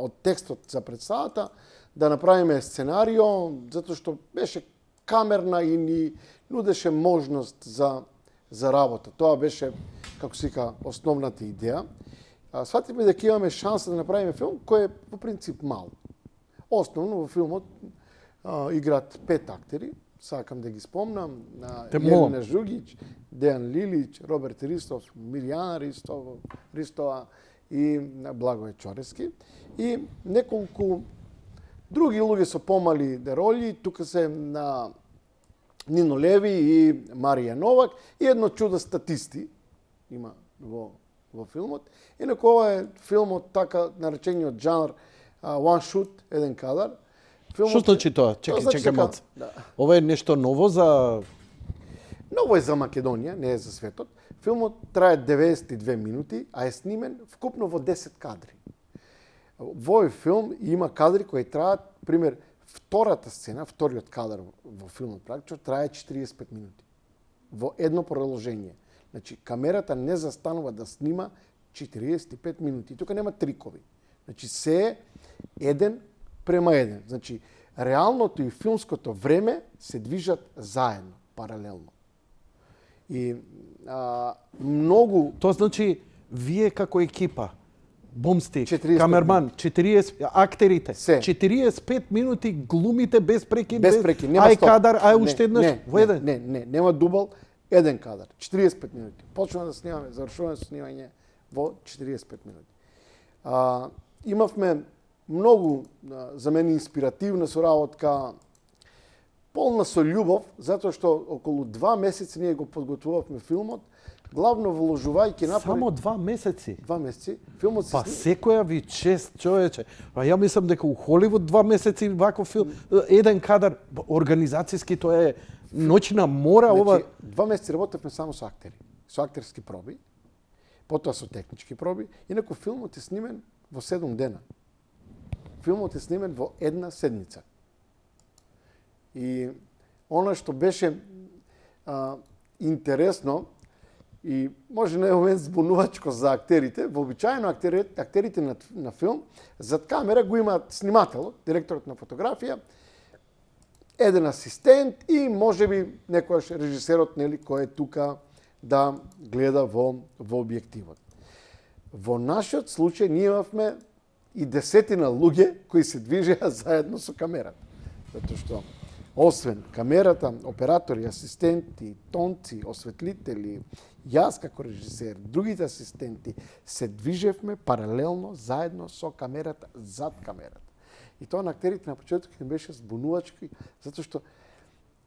од текстот за представата да направиме сценарио, затоа што беше камерна и ни нудеше можност за работа. Тоа беше, како се вика, основната идеја. Свативме дека имаме шанса да направиме филм кој е по принцип мал. Основно во филмот играат 5 актери, сакам да ги спомнам, Јелена Жугиќ, Дејан Лилич, Роберт Ристов, Мирјана Ристова и Благоје Чорески. И неколку други луѓе со помали роли, тука се на Нино Леви и Марија Новак и едно чудо статисти има во филмот. Инаку ова е филмот така наречениот жанр one shoot, еден кадар. Што значи тоа? Чекај малце. Ова е нешто ново за... Ново е за Македонија, не е за светот. Филмот трае 92 минути, а е снимен вкупно во 10 кадри. Во овој филм има кадри кои траат, пример, втората сцена, вториот кадар во филмот практично трае 45 минути. Во едно продолжение. Значи, камерата не застанува да снима 45 минути. Тука нема трикови. Значи, се е еден према еден. Значи, реалното и филмското време се движат заедно, паралелно. И многу... Тоа значи, вие како екипа, Бомстик, камерман, 40 актерите, 45 минути глумите без прекин, ај кадар, ај уште еднаш, во еден. Не, нема дубл, еден кадар, 45 минути. Почнуваме да снимаме, завршуваме снимање во 45 минути. Имавме многу, за мене, инспиративна соработка, полна со љубов, затоа што околу 2 месеци ние го подготвувавме филмот, главно вложувајќи напори... Само 2 месеци? 2 месеци. Филмот се секоја ви чест, човече. Ја мислам дека у Холивуд 2 месеци ваков филм, еден кадар, организацијски тоа е ноќна мора. Значи, 2 месеци работевме само со актери, со актерски проби, потоа со технички проби, инаку филмот е снимен во 7 дена. Филмот е снимен во една седмица. И она што беше интересно и може на момент збунувачко за актерите, вообичаено актерите на филм, зад камера го имаат снимателот, директорот на фотографија, еден асистент и можеби некојаш режисерот, нели, кој е тука да гледа во објективот. Во нашиот случај ние имавме и десетина луѓе кои се движеа заедно со камерата. Затоа што освен камерата, оператори, асистенти, тонци, осветлители, јас како режисер, другите асистенти, се движевме паралелно заедно со камерата, зад камерата. И тоа на актерите на почеток им беше збунувачки, затоа што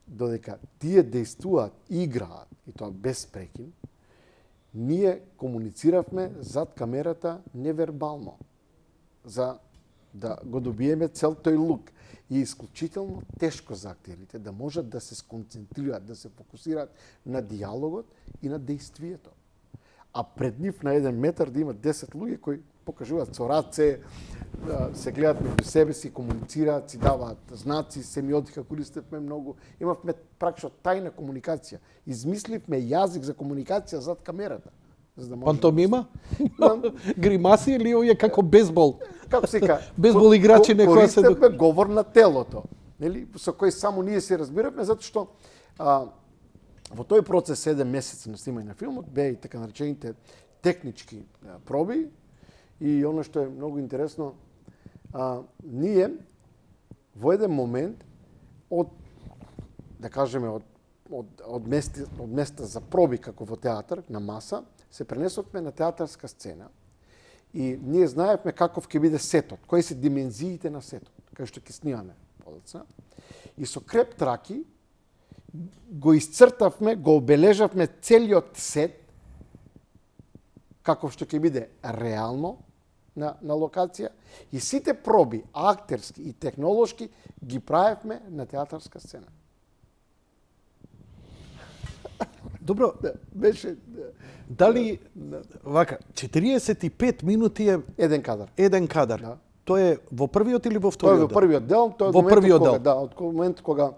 додека тие действуваат, играат, и тоа без прекин, ние комунициравме зад камерата невербално. за да го добиеме цел тој лук. И е исклучително тешко за актерите да можат да се сконцентрираат, да се фокусираат на диалогот и на действието. А пред нив на 1 метар да има 10 луѓе кои покажуваат со раце, се гледаат меѓу себе си, комуницираат, си даваат знаци, семиотика, користевме многу. Имавме пракшно тајна комуникација. Измисливме јазик за комуникација зад камерата. Пантомима? Гримаси или овие како бейсбол? Како се ка? Бейсбол играчи некоја се... Користевме говор на телото, нели? Со кој само ние се разбиравме, затоа што во тој процес 7 месеци на снимање на филмот беа и така наречените технички проби и оно што е многу интересно, ние во еден момент од да кажеме од места за проби како во театар на маса се пренесовме на театарска сцена и ние знаевме каков ќе биде сетот, кои се димензиите на сетот, кај што ќе снимаме подоцна. И со креп траки го исцртавме, го обележавме целиот сет каков што ќе биде реално на локација и сите проби, актерски и технолошки, ги правевме на театарска сцена. Добро, беше дали вака 45 минути е еден кадар. Еден кадар. Да. Тој е во првиот или во Тој е вториот во дел? првиот дел, тој е Во првиот дел. Да, од моментот кога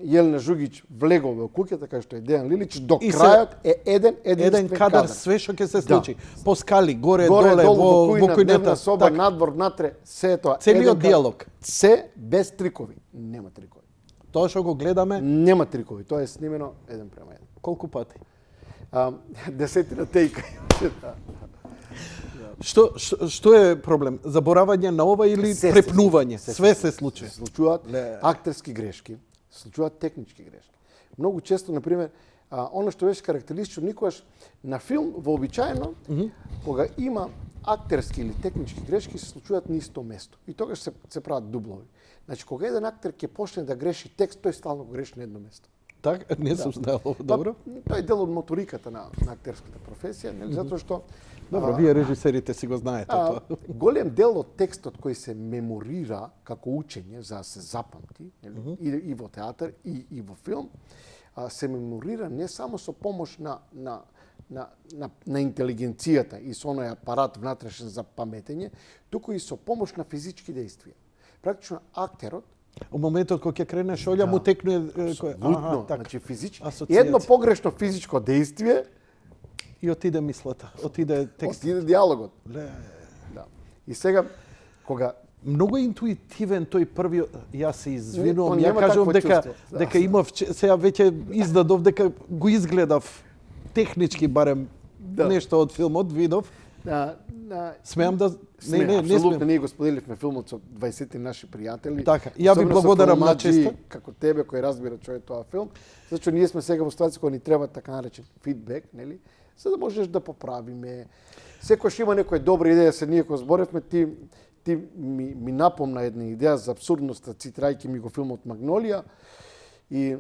Јелена Жугиќ влегол во куќата кај што е Дејан Лилич, до И се- крајот е еден Еден кадар, све што ќе се случи. Да. По скали, горе, Горе, доле, долу, во кујна, дневна кујната. соба, така. надвор, внатре, се е тоа. Целиот Еден кадар. диалог. Се без трикови. Нема трикови. Тоа што го гледаме, Нема трикови. Тоа е снимено 1:1. колку пати? Десетина тейка. Што е проблем? Заборавање на ова или Се препнување? се Све се случи. Се случуваат актерски грешки, се случуваат технички грешки. Многу често, на пример, оно што беше карактеристично, никогаш на филм вообичаено кога има актерски или технички грешки се случуваат на исто место. И тогаш се прават дублови. Значи кога еден актер ќе почне да греши текст, тој стално го греши на едно место. Така, не сум знаел. Добро. Тоа е дел од моториката на актерската професија, нели, затоа што Добро, вие режисерите си го знаете тоа. голем дел од текстот кој се меморира како учење за да се запамти, нели, и во театар и во филм, се меморира не само со помош на интелигенцијата и со оној апарат внатрешен за паметење, туку и со помош на физички действија. Практично актерот У моментот кога ќе крене шолја му текнуе абсолютно, така. значи физички, Асоцијација. едно погрешно физичко действие И отиде мислата, отиде текст. отиде диалогот. Ле. Да. И сега кога Многу е интуитивен тој први, јас се извинувам, Он ја нема кажувам такво дека чувство. дека имав сега веќе издадов дека го изгледав технички барем нешто од филмот, видов. Смеам да не апсолутно смеам. ние го споделивме филмот со 20 наши пријатели. Така, ја ви особено со благодарам на филмаџи честа. како тебе кој разбира што е тоа филм. Затоа ние сме сега во ситуација кога ни треба така наречен фидбек, нели? За да можеш да поправиме. Секојаш има некоја добра идеја, се ние кога зборевме, ти ми напомна една идеја за абсурдноста, цитирајќи ми го филмот Магнолија. И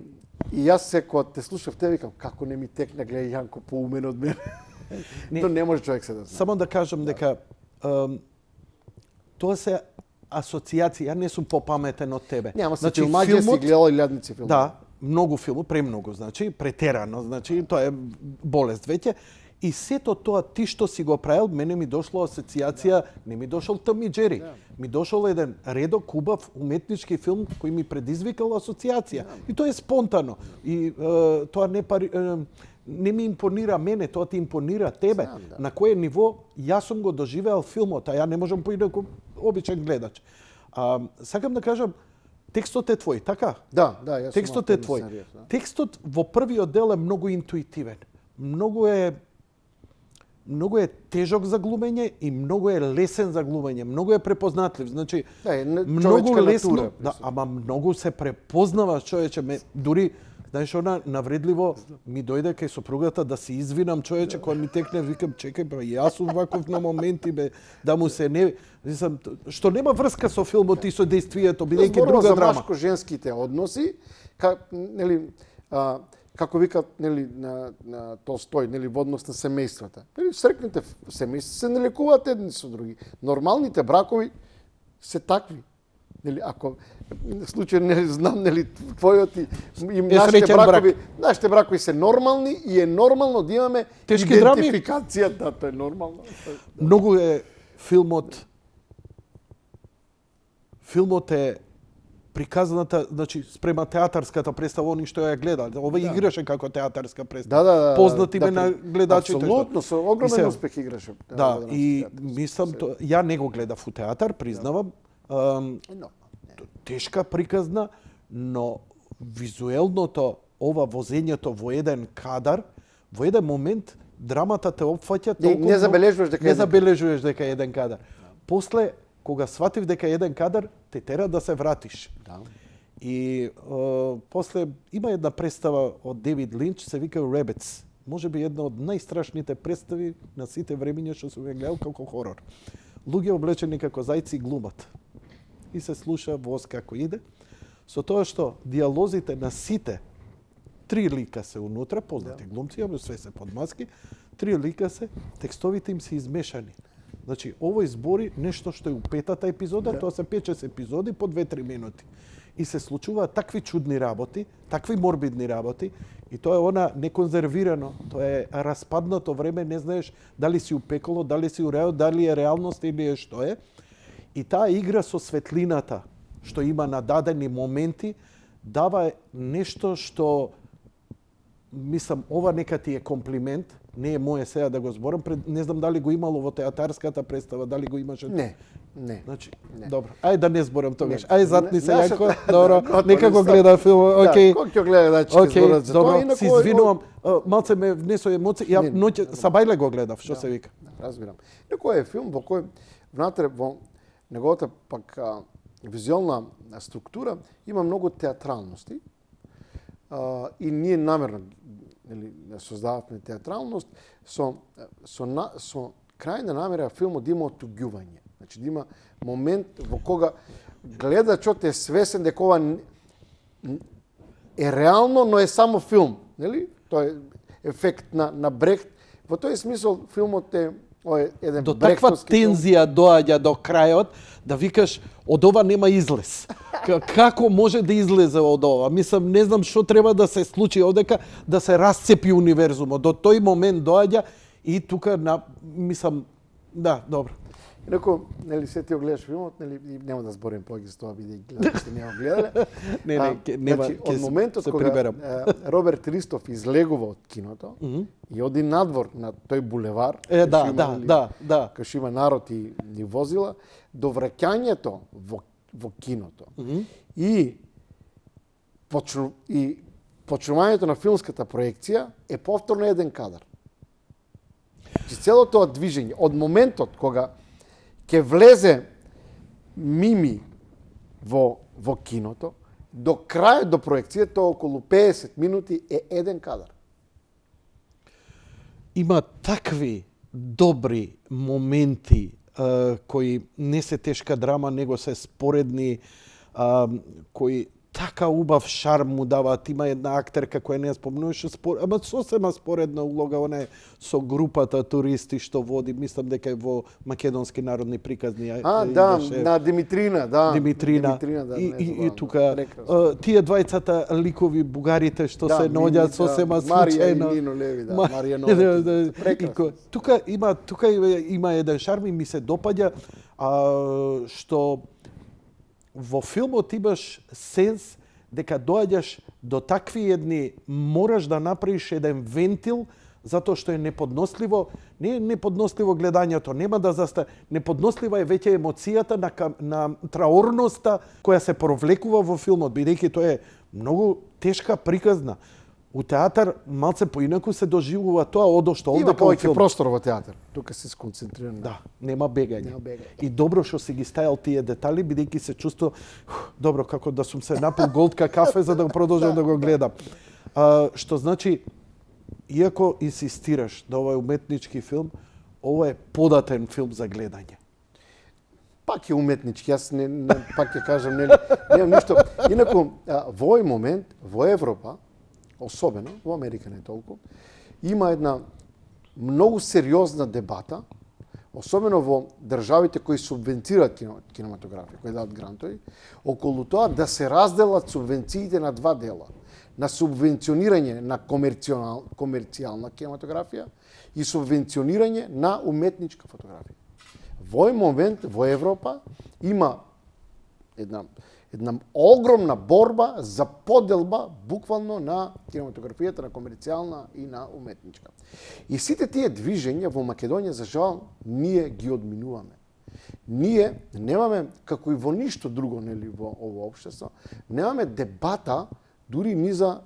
јас се кога те слушав тебе викам како не ми текна, гледај Јанко поумен од мене. Не. То не може човек се да знае. Само да кажам дека тоа се асоцијации, ја не сум попаметен од тебе. Нема се филмаѓа си гледал илјадници филмови. Да, многу филмови, премногу, значи, претерано, значи, тоа е болест веќе. И сето тоа ти што си го правил, мене ми дошло асоцијација, не ми дошол Том и Джери. Ми дошол еден редок, убав, уметнички филм кој ми предизвикал асоцијација. И тоа е спонтано. И тоа не ми импонира мене, тоа ти импонира тебе. На кое ниво јас сум го доживеал филмот, а ја не можам поинаку обичен гледач. Сакам да кажам, текстот е твој, така? Да, јас сум текстот е автор на твој. сценаријот, да. Текстот во првиот дел е многу интуитивен. Многу е тежок за глумење и многу е лесен за глумење, многу е препознатлив. Значи, многу лесно, натура, да, ама многу се препознава човече, дури знаеш, она навредливо ми дојде кај сопругата да се извинам човече кога ми текне, викам чекај бе, јас сум ваков на моменти бе, да му се не, мислам, што нема врска со филмот и со дејствието, бидејќи друга за драма. машко-женските односи, како викат, нели, на Толстој, нели, во однос на семејствата. Нели, срекните семејства се не лекуваат едни со други. Нормалните бракови се такви. Нели, ако случај не знам, нели, твојот и нашите бракови се нормални и е нормално да имаме тешки идентификација, да, тоа е нормално. Многу е филмот е приказната, значи спрема театарската представа, они што ја гледа. Ова играше како театарска представа. Да. Познат име на гледачите. Апсолутно, со огромен успех играше. Да, и мислам, ја не го гледав у театар, признавам. Тешка приказна, но визуелното, ова возењето во еден кадар, во еден момент драмата те опфаќа толку не забележуваш дека е еден кадар. После, кога сватив дека е еден кадар, те тера да се вратиш. Да. И после има една представа од Девид Линч, се вика Rabbits. Може би една од најстрашните представи на сите времиња што сум ја гледал како хорор. Луѓе облечени како зајци глумат. И се слуша воз како иде. Со тоа што диалозите на сите, 3 лика се унутра, познати глумци, све се под маски, 3 лика се, текстовите им се измешани. Значи, овој збори нешто што е у 5-та епизода, тоа се 5-6 епизоди по 2-3 минути. И се случуваат такви чудни работи, такви морбидни работи, и тоа е она неконзервирано, тоа е распаднато време, не знаеш дали си у пеколо, дали си у рајот, дали е реалност или е што е. И таа игра со светлината, што има на дадени моменти, дава нешто што, мислам, ова нека ти е комплимент, не е моје сега да го зборам, не знам дали го имало во театарската представа, дали го имаше. Не. Значи, добро. Ај да не зборам тогаш. Ај затни се јако. Добро, нека го гледа филм. Океј. Кој ќе гледа, значи ќе зборат за тоа. Добро, се извинувам. Малце ме внесо емоции. Ја ноќе Сабајле го гледав, што се вика. Разбирам. Некој е филм во кој внатре во неговата пак визуелна структура има многу театралности. И ние намерно создававме театралност со крајна намера филмот да има отуѓување. Значи да има момент во кога гледачот е свесен дека ова е реално, но е само филм, нели? Тоа е ефект на Брехт. Во тој смисол филмот е еден до таква тензија доаѓа до крајот да викаш од ова нема излез. Како може да излезе од ова? Мислам, не знам што треба да се случи одека да се расцепи универзумот. До тој момент доаѓа и тука мислам, да, добро. Инаку, нели се ти гледаш филмот, нели нема да зборим повеќе за тоа биде гледачите не го гледале. нема, од моментот кога Роберт Ристов излегува од киното и оди надвор на тој булевар, кај што има народ и возила, до враќањето во киното и почнувањето на филмската проекција е повторно еден кадар. Целото движење, од моментот кога ќе влезе Мими во киното, до крајот до проекцијата, околу 50 минути е еден кадар. Има такви добри моменти кои не се тешка драма, него се споредни, кои така убав шарм му даваат. Има една актерка која не ја спомнуваше, ама сосема споредна улога, она е со групата туристи што води, мислам дека е во македонски народни приказни. На Димитрина, Димитрина, и тука тие двајцата ликови бугарите што се наоѓаат сосема случајно. Марија и Нино Леви, Марија Нови. Тука има еден шарм и ми се допаѓа што во филмот имаш сенс дека доаѓаш до такви едни, мораш да направиш еден вентил, затоа што е неподносливо, не е неподносливо гледањето, нема да неподнослива е веќе емоцијата на траорноста која се провлекува во филмот, бидејќи тоа е многу тешка приказна. У театар малце поинаку се доживува тоа, одошто има повеќе простор во театар. Тука се сконцентриран. Да, нема бегање. И добро што си ги стајал тие детали, бидејќи се чувство добро како да сум се напил голтка кафе за да продолжам да го гледам. Што значи, иако инсистираш да ова е уметнички филм, ова е податен филм за гледање. Пак е уметнички, јас пак ќе кажам, немам ништо. Инаку, во овој момент, во Европа, особено, во Америка не толку, има една многу сериозна дебата, особено во државите кои субвенцираат кинематографија, кои дадат грантови, околу тоа да се разделат субвенциите на два дела. На субвенционирање на комерцијална кинематографија и субвенционирање на уметничка фотографија. Во овој момент во Европа има една огромна борба за поделба буквално на кинематографијата, на комерцијална и на уметничка. И сите тие движења во Македонија, за жал, ние ги одминуваме. Ние немаме, како и во ништо друго, нели, во ово општество, немаме дебата дури ни за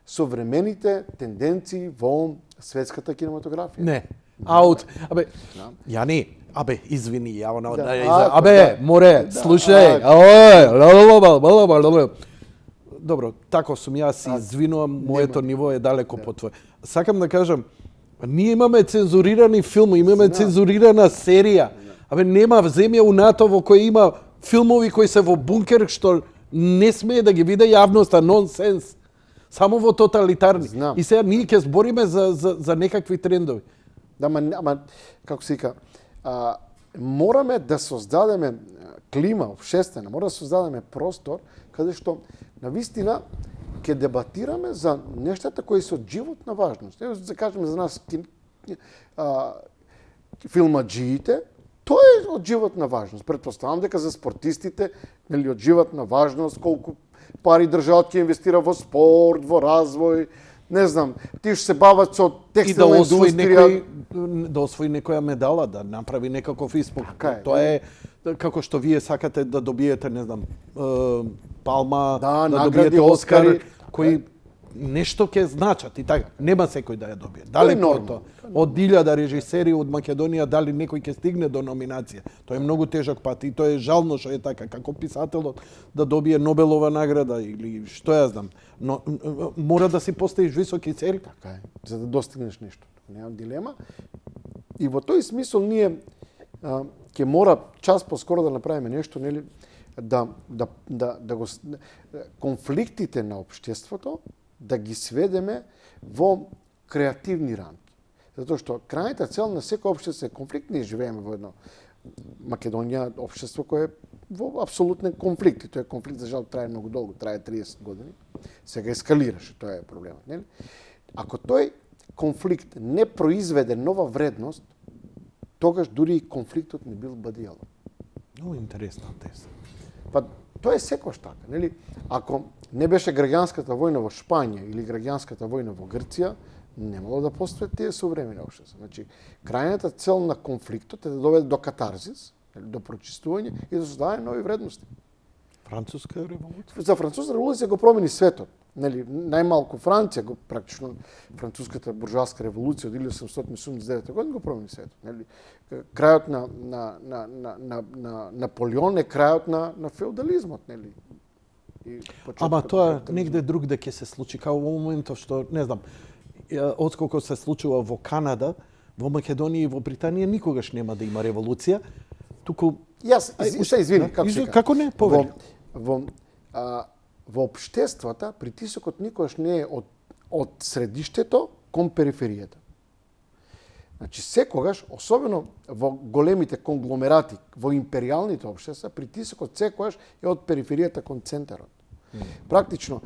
современите тенденции во светската кинематографија. Не. Јани, извини, море, слушај, добро, тако сум, јас си извинувам, моето ниво е далеко по твое. Сакам да кажам, ние имаме цензурирани филми, имаме цензурирана серија. Нема земја у НАТО во која има филмови кои се во бункер, што не смее да ги види јавноста, нонсенс. Само во тоталитарни. И сега ние ќе збориме за некакви трендови. Ама, како се вика, мораме да создадеме клима општествена, мораме да создадеме простор каде што навистина ќе дебатираме за нештата кои се од животна важност. Ево да кажеме за нас филмаџиите, тоа е од животна важност. Претпоставам дека за спортистите, нели, од животна важност, колку пари државата ќе инвестира во спорт, во развој, не знам, тие што се бават со текстилна индустрија, да освои некоја медала, да направи некаков испок. Тоа е како што вие сакате да добиете, не знам, Палма, да добиете Оскар, кои нешто ќе значат и така. Нема секој да ја добие. Дали тоа? Од 1000 режисери од Македонија, дали некој ќе стигне до номинација? Тоа е многу тежок пат и тоа е жално што е така. Како писателот да добие Нобелова награда или што ја знам. Но мора да си поставиш високи цели. Така е, за да достигнеш нешто. Нема дилема. И во тој смисол ние ќе мора час поскоро да направиме нешто, нели, конфликтите на општеството да ги сведеме во креативни рамки. Затоа што крајната цел на секој општество е конфликт. Ние живееме во едно Македонија општество кое е во апсолутен конфликт. И тој конфликт, за жал, трае многу долго, трае 30 години. Сега ескалираше, тоа е проблемот, нели? Ако тој конфликт не произведе нова вредност, тогаш дури и конфликтот не бил бадијало. Много интересна теза. Па тоа е секојаш така, нели? Ако не беше граѓанската војна во Шпања или граѓанската војна во Грција, немало да постојат тие современи општества. Значи, крајната цел на конфликтот е да доведе до катарзис, до прочистување и да создавање нови вредности. Француска револуција? За француска револуција го промени светот. Нели, најмалку Франција го практично француската буржоаска револуција од 1879 година го промени светот. Нели, крајот на Наполеон е крајот на феудализмот, нели? Ама тоа негде другде ќе се случи, као во моментов што, не знам, отколку се случува во Канада, во Македонија и во Британија никогаш нема да има револуција, туку... Јас, извини, како не, повели. Во општествата притисокот никогаш не е од средиштето кон периферијата. Значи, секогаш, особено во големите конгломерати, во империјалните општества, притисокот секогаш е од периферијата кон центарот. Практично,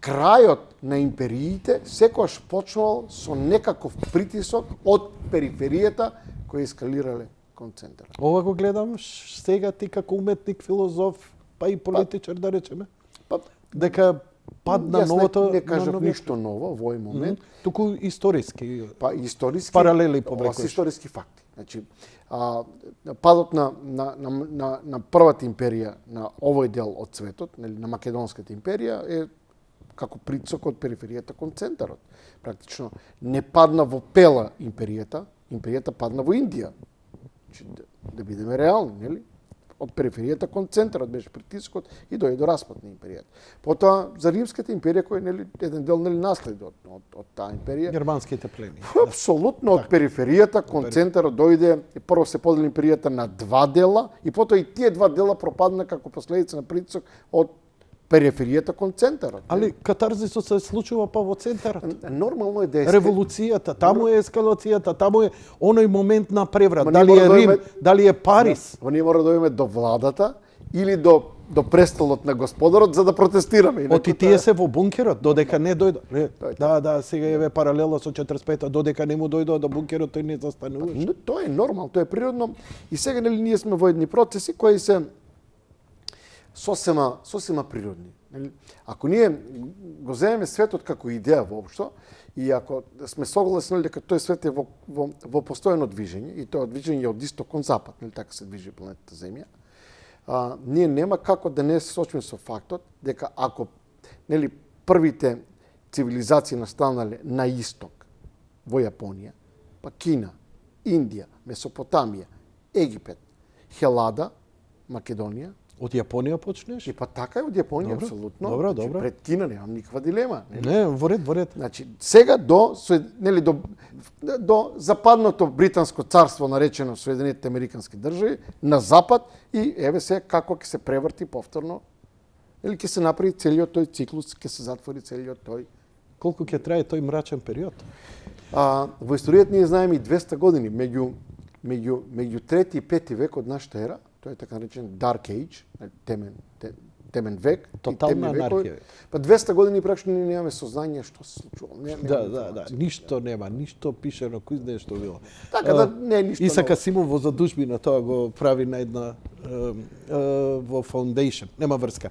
крајот на империите секогаш почнувал со некаков притисок од периферијата кои ескалирале кон центарот. Ова го гледам сега ти како уметник, филозоф, па и политичар, да речеме. Дека падна новото... Јас не кажав ништо ново во овој момент. Туку историски. Па историски паралели повлекуваш. Историски факти. Значи, падот на првата империја на овој дел од светот, нели, на македонската империја е како притисок од периферијата кон центарот. Практично не падна во Пела империјата, империјата падна во Индија. Значи, да бидеме реални, нели? Од периферијата кон центарот беше притискот и дојде до распад на империјата. Потоа за римската империја кој нели еден дел нели наследи од таа империја. Германските племени. Апсолутно од периферијата кон центарот дојде, прво се подели империјата на два дела и потоа и тие два дела пропадна како последица на притисок од периферијата кон центарот. Али катарзисот се случува па во центарот. Нормално е да е Револуцијата, таму е ескалацијата, таму е оној момент на преврат. Ма Дали ние е мора да Рим, имаме- дали е Париз. Ние мора да дојдеме до владата или до престолот на господарот за да протестираме. Оти тие се во бункерот, додека не дојдо. Да, сега еве паралела со 45-та, додека не му дојдоа до бункерот, тој не застануваше. Но тоа е нормално, тоа е природно. И сега нели ние сме во едни процеси кои се сосема природни. Нели? Ако ние го земеме светот како идеја воопшто, и ако сме согласни дека тој свет е во постојано движење, и тоа движење од исток кон запад, нели така се движи планетата Земја, ние нема како да не се соочиме со фактот дека ако нели првите цивилизации настанале на исток во Јапонија, па Кина, Индија, Месопотамија, Египет, Хелада, Македонија, Од Јапонија почнеш? и па така е од Јапонија Добро, апсолутно. добро, Значи, добро. пред Кина немам никаква дилема. Нели? Не, во ред. Значи, сега до западното британско царство, наречено Соединетите Американски држави, на запад, и еве се како ќе се преврти повторно, или ќе се направи целиот тој циклус, ќе се затвори целиот тој. Колку ќе трае тој мрачен период? Во историјата ние знаеме и 200 години, меѓу 3 и 5 век од нашата ера, тој е така наречен Dark Age, темен век. Тотална анархија. Па 200 години пракшно ние немаме сознание што се случува. Да, ништо нема, ништо пишено, кој знае што било. Така да не е ништо Исак ново. Асимов во Задушбина тоа го прави на една во Foundation, нема врска.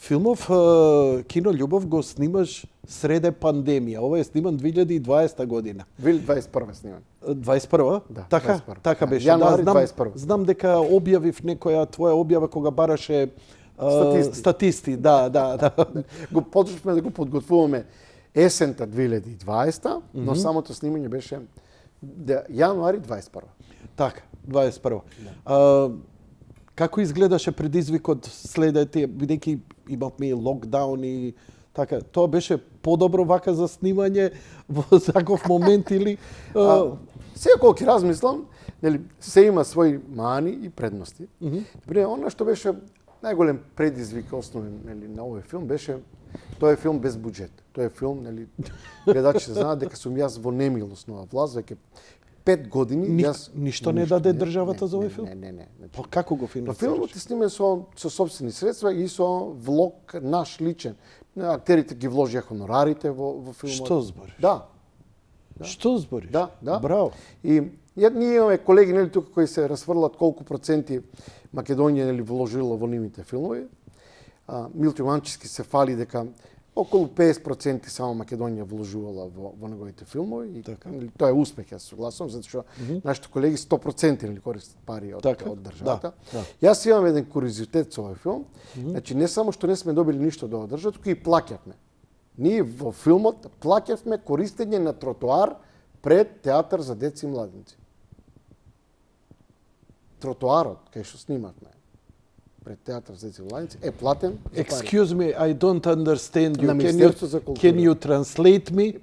Филмов Кино љубов го снимаш среде пандемија. Ова е сниман 2020 година. 2021 сниман. 21? Да, Така, 21. така беше. Јануари знам, 21. знам дека објавив некоја твоја објава кога бараше статисти. Да. Го почнавме да го подготвуваме есента 2020, но самото снимање беше јануари 21. Така, 21. Како изгледаше предизвикот следете, бидејќи имавме и локдаун и така, тоа беше подобро вака за снимање во таков момент или Сега кога ќе размислам, нели се има своји мани и предности. Она што беше најголем предизвик основен нели на овој филм беше тоа е филм без буџет. Тоа е филм нели гледачите знаат дека сум јас во немилоснова власт веќе 5 години ништо не даде државата за овој филм? Не. Па како го Па финансираш? филмот е снимен со сопствени средства и со влог наш личен. Актерите ги вложија хонорарите во филмот. Што збориш? Да. Што збориш? Да. Браво. И ние имаме колеги нели тука кои се расфрлат колку проценти Македонија нели вложила во нивните филмови. Милчо Манчевски се фали дека околу 50% само Македонија вложувала во неговите филмови и нели тоа е успех, јас согласувам, затоа што нашите колеги 100% нели користат пари од државата. Да. Јас имам еден куриозитет со овој филм. Значи не само што не сме добили ништо од државата, туку и плаќавме. Ние во филмот плаќавме користење на тротоар пред театар за деца и младинци. Тротоарот кај што снимавме пред театар за деца и младинци е платен. Excuse me, I don't understand you. На Министерство за култура. Can you translate me?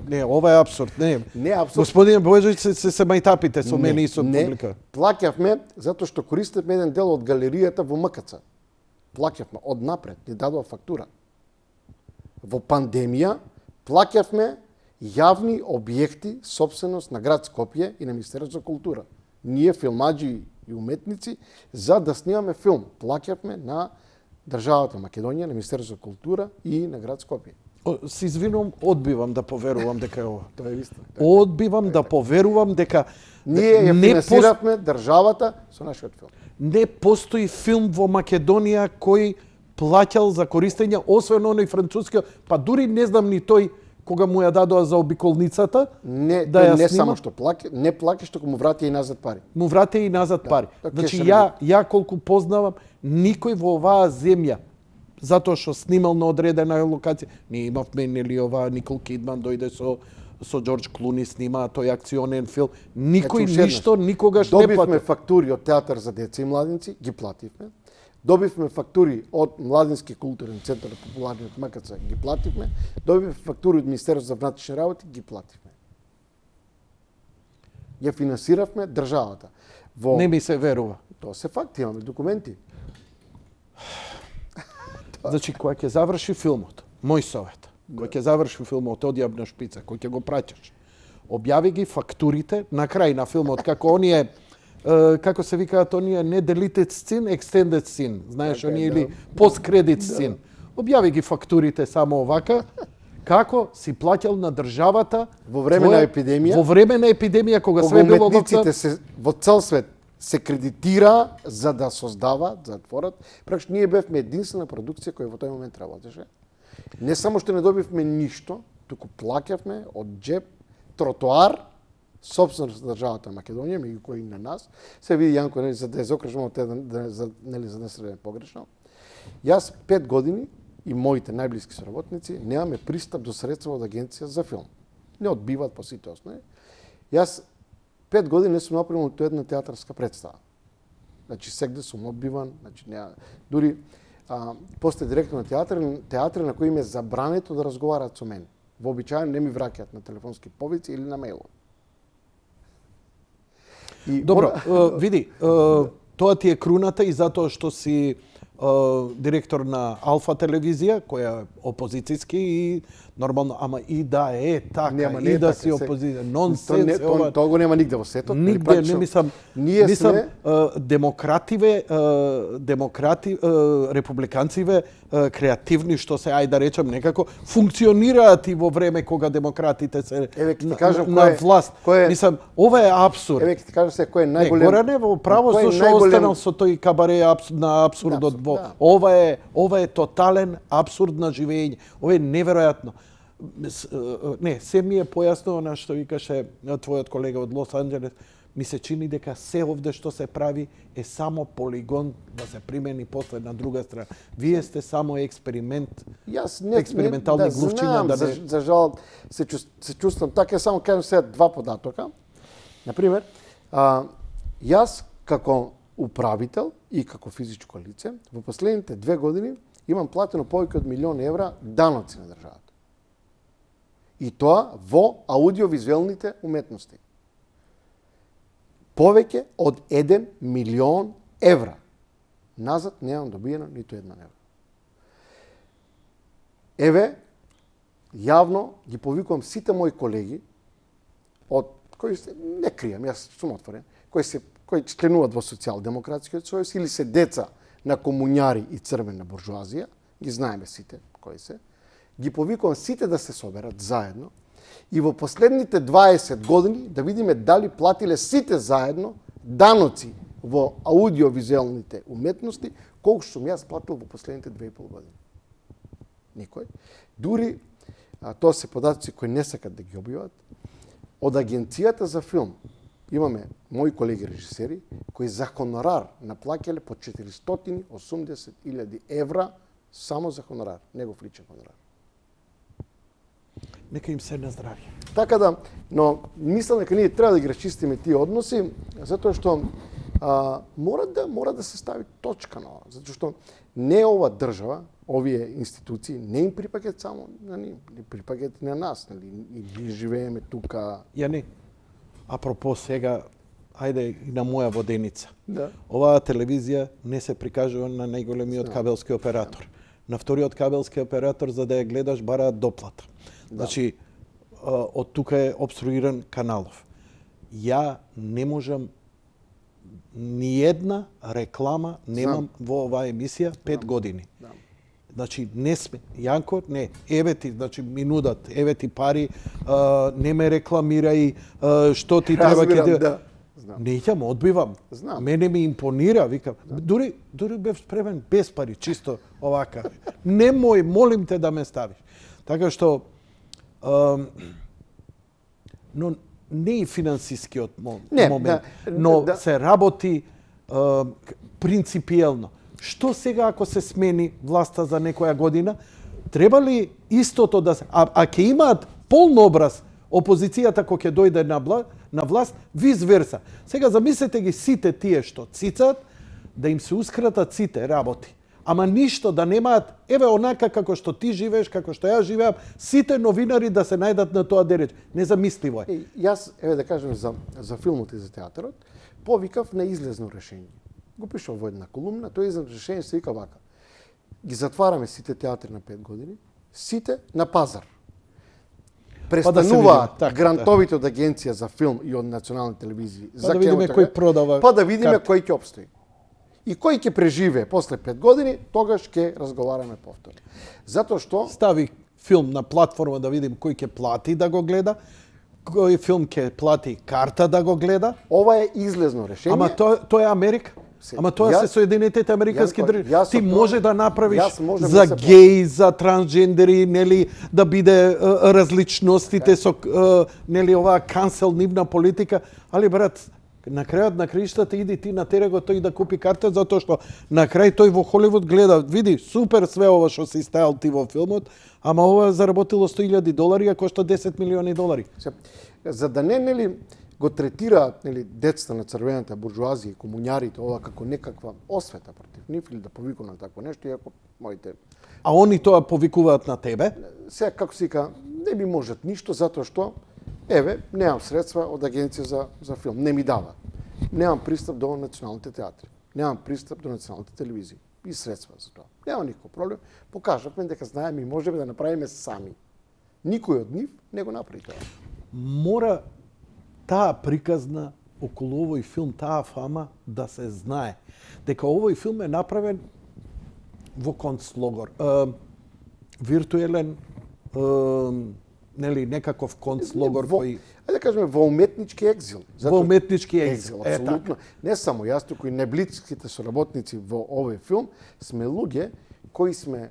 Не, ова е апсурд. Не е апсурд. Господин Бојжоvić се мајтапите со мене и со публика. Плаќавме затоа што користевме еден дел од галеријата во МКЦ. Плаќавме од напред, ни дадоа фактура. Во пандемија плаќавме јавни објекти собственост на град Скопје и на Министерството за култура. Ние филмаџи и уметници за да снимаме филм плаќавме на државата Македонија, на Министерството за култура и на град Скопје. Се извинувам, одбивам да поверувам дека е ова. Тоа е вистина. Одбивам да поверувам дека ние ја финансиравме државата со нашиот филм. Не постои филм во Македонија кој плаќал за користење, освен оној француски, па дури не знам ни тој кога му ја дадоа за обиколницата, не, да ја не снима. само што плаќа, не плаќа што му врати и назад пари. Му врати и назад пари. Значи ја колку познавам, никој во оваа земја, затоа што снимал на одредена локација, ние имавме нели ова Никол Кидман дојде со Џорџ Клуни снима тој акционен филм. Никој ништо никогаш не плати. Добивме фактури од театар за деца и младинци, ги плативме. Добивме фактури од Младински културен центар на популарниот МКЦ, ги плативме. Добивме фактури од Министерството за внатрешни работи, ги плативме. Ја финансиравме државата. Не ми се верува. Тоа се факти, имаме документи. Значи, кога ќе заврши филмот, мој совет, кога ќе заврши филмот Одјаб на шпица, кој ќе го праќаш, објави ги фактурите на крај на филмот, како оние, како се викаат оние не deleted scene, extended scene, знаеш, оние или post-credit scene. Објави ги фактурите само овака, како си плаќал на државата Во време на епидемија? Во време на епидемија, кога све било уметниците се во цел свет се кредитира за да создаваат, за да творат. Пракш ние бевме единствена продукција која во тој момент работеше. Не само што не добивме ништо, туку плаќавме од џеб тротоар, собственост на државата Македонија, меѓу кои на нас. Се види Јанко, нели, за да изокружимо за да се погрешно. Јас 5 години и моите најблиски соработници немаме пристап до средства од агенција за филм. Не одбиваат по сите основи. Јас 5 години не сум направил ниту една театарска представа. Значи сегде сум одбиван, значи дури после директор на театри на кои им е забрането да разговараат со мене. Вообичаено не ми враќаат на телефонски повици или на мејлови. Добро, види, тоа ти е круната и затоа што си директор на Алфа телевизија, која е опозицијски и нормално, ама и да е така, Нема, и да така, си опозиција, нонсенс. Тоа го нема нигде во светот. Нигде, не мислам, ние сме демократи, републиканциве, креативни, што се, ајде да речем, некако, функционираат и во време кога демократите се на власт. Мислам, ова е абсурд. Еве ќе ти кажам се кој е најголем. Не, Горане, во право што останал со тој кабаре на абсурдот. Ова е тотален абсурд на живење. Ова е неверојатно. Не, се ми е појасно на што викаше твојот колега од Лос Анџелес. Ми се чини дека се овде што се прави е само полигон да се примени после на друга страна. Вие сте само експеримент. Јас не експериментални глувчиња да за жал се чувствам така, само кажам сега два податока. На пример, јас како управител и како физичко лице во последните 2 години имам платено повеќе од 1 милион евра даноци на државата. И тоа во аудиовизуелните уметности. Повеќе од 1 милион евра. Назад немам добиено ниту една евра. Еве, јавно ги повикувам сите мои колеги од кои се не кријам, јас сум отворен, кои членуваат во социјалдемократскиот сојуз или се деца на комуњари и црвена буржуазија, ги знаеме сите кои се. Ги повикувам сите да се соберат заедно и во последните 20 години да видиме дали платиле сите заедно даноци во аудиовизуелните уметности, колку сум јас платил во последните 2,5 години. Никој. Дури, тоа се податоци кои не сакат да ги објават, од агенцијата за филм имаме мои колеги режисери кои за хонорар наплаќале по 480.000 евра само за хонорар, негов личен хонорар. Нека им се на здравје. Така да, но мислам дека ние треба да ги расчистиме тие односи, затоа што мора да се стави точка на ова, затоа што не ова држава, овие институции не им припаѓаат само на нив, не припаѓаат на нас, нели? И ние живееме тука. Јани, апропо сега, ајде и на моја воденица. Да. Оваа телевизија не се прикажува на најголемиот кабелски оператор. На вториот кабелски оператор, за да ја гледаш, бараат доплата. Значи, од тука е обструиран каналов. Ја не можам ни една реклама немам во оваа емисија 5 години. Значи, не сме, Јанко, не, еве ти, значи, ми нудат, еве ти пари, не ме рекламирај, што ти треба ке ти... Не ќе одбивам. Мене ми импонира, викам. Дури бев спремен без пари, чисто овака. Немој, молим те да ме ставиш. Така што, но не и финансискиот момент, но се работи принципиелно. Што сега ако се смени власта за некоја година, треба ли истото да се... А ќе имаат полн образ опозицијата кој ќе дојде на власт, виз верса. Сега замислете ги сите тие што цицат, да им сеускратат сите работи. Ама ништо да немаат, еве онака како што ти живееш, како што ја живеам, сите новинари да се најдат на тоа дереч. Незамисливо е. Јас, еве да кажем за филмот и за театарот, повикав на излезно решение. Го пишав во една колумна, тоа излезно решение се вика вака. ги затвараме сите театри на 5 години, сите на пазар. Па да се Престануваат видиме, така, грантовите од Агенција за филм и од национални телевизии. Па да видиме кој продава Па да видиме карти. кој ќе обстои. И кој ќе преживее после 5 години, тогаш ќе разговараме повторно. Затоа што Стави филм на платформа да видим кој ќе плати да го гледа, кој филм ќе плати карта да го гледа. ова е излезно решение. Ама тоа е Америка. Ама тоа се Соединетите американски држави. Ти може да направиш за геи, за трансджендери, нели, да биде различностите со нели оваа канцел нивна политика, али брат, на крајот на краиштата иди ти на терего тој да купи карта затоа што на крај тој во Холивуд гледа, види супер све ова што си стајал ти во филмот, ама ова заработило $100,000 а кошта $10 милиони. За да не нели го третираат нели децата на црвената буржуазија и комуњарите ова како некаква освета против нив или да повикуваат такво нешто, иако моите А они тоа повикуваат на тебе? сега како се вика, не би можат ништо затоа што еве, немам средства од Агенција за филм, не ми дава. Немам пристап до националните театри, немам пристап до националните телевизии и средства за тоа. Нема никаков проблем. Покажавме дека знаеме и можеме да направиме сами. Никој од нив не го направи тоа. Мора таа приказна околу овој филм, таа фама да се знае дека овој филм е направен во концлогор. Виртуелен нели некаков концлогор кој ајде да кажеме во уметнички екзил. Во уметнички екзил, апсолутно. Не само јас, туку и неблицките соработници во овој филм сме луѓе кои сме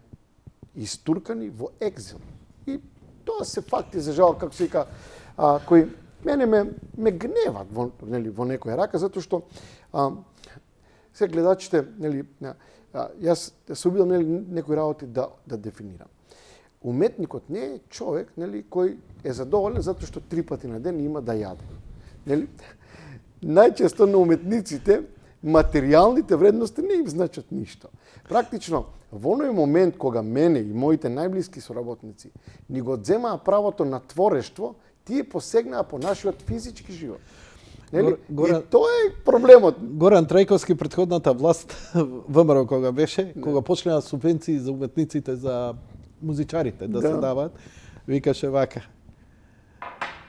истуркани во екзил. И тоа се факти за жал, како се вика, кои мене ме гневат во некоја рака, затоа што се гледачите, нели, јас се обидам некои работи да дефинирам. Уметникот не е човек, нели, кој е задоволен затоа што 3 пати на ден има да јаде. Нели? Најчесто на уметниците материјалните вредности не им значат ништо. Практично, во оној момент кога мене и моите најблиски соработници ни го земаа правото на творештво, тие посегнаа по нашиот физички живот. Нели? И тоа е проблемот. Горан Трајковски, претходната власт, ВМРО кога беше, кога почнаа субвенции за уметниците, за музичарите да се даваат, викаше вака: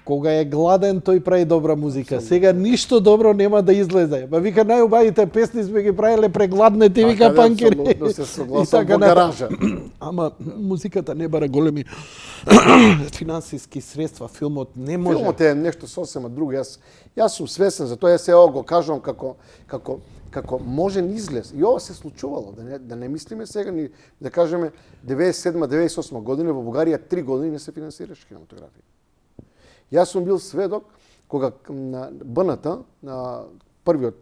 кога е гладен, тој прави добра музика. Сега ништо добро нема да излезе. Ба вика, најубавите песни сме ги правиле прегладнете, вика панкери. Апсолутно се согласувам во гаража. Ама музиката не бара големи финансиски средства. Филмот не може. Филмот е нешто сосема друго. Јас сум свесен за тоа, јас сега го кажувам како можен излез. И ова се случувало, да не мислиме сега ни да кажеме 97-98 година во Бугарија 3 години не се финансираше кинематографија. Јас сум бил сведок кога на БНТ, на првиот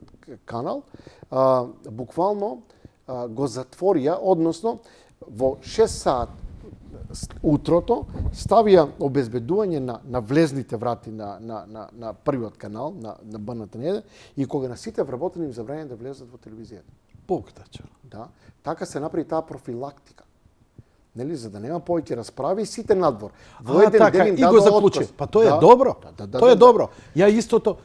канал, буквално го затворија, односно во 6 саат утрото ставија обезбедување на влезните врати на првиот канал, на БНТ 1, и кога на сите вработени им забрања да влезат во телевизијата. Поктача. Да, така се направи таа профилактика. Нели, за да нема повеќе расправи и сите надвор. Во еден ден им го заклучи. Па тоа е добро. Тоа е добро. Ја истото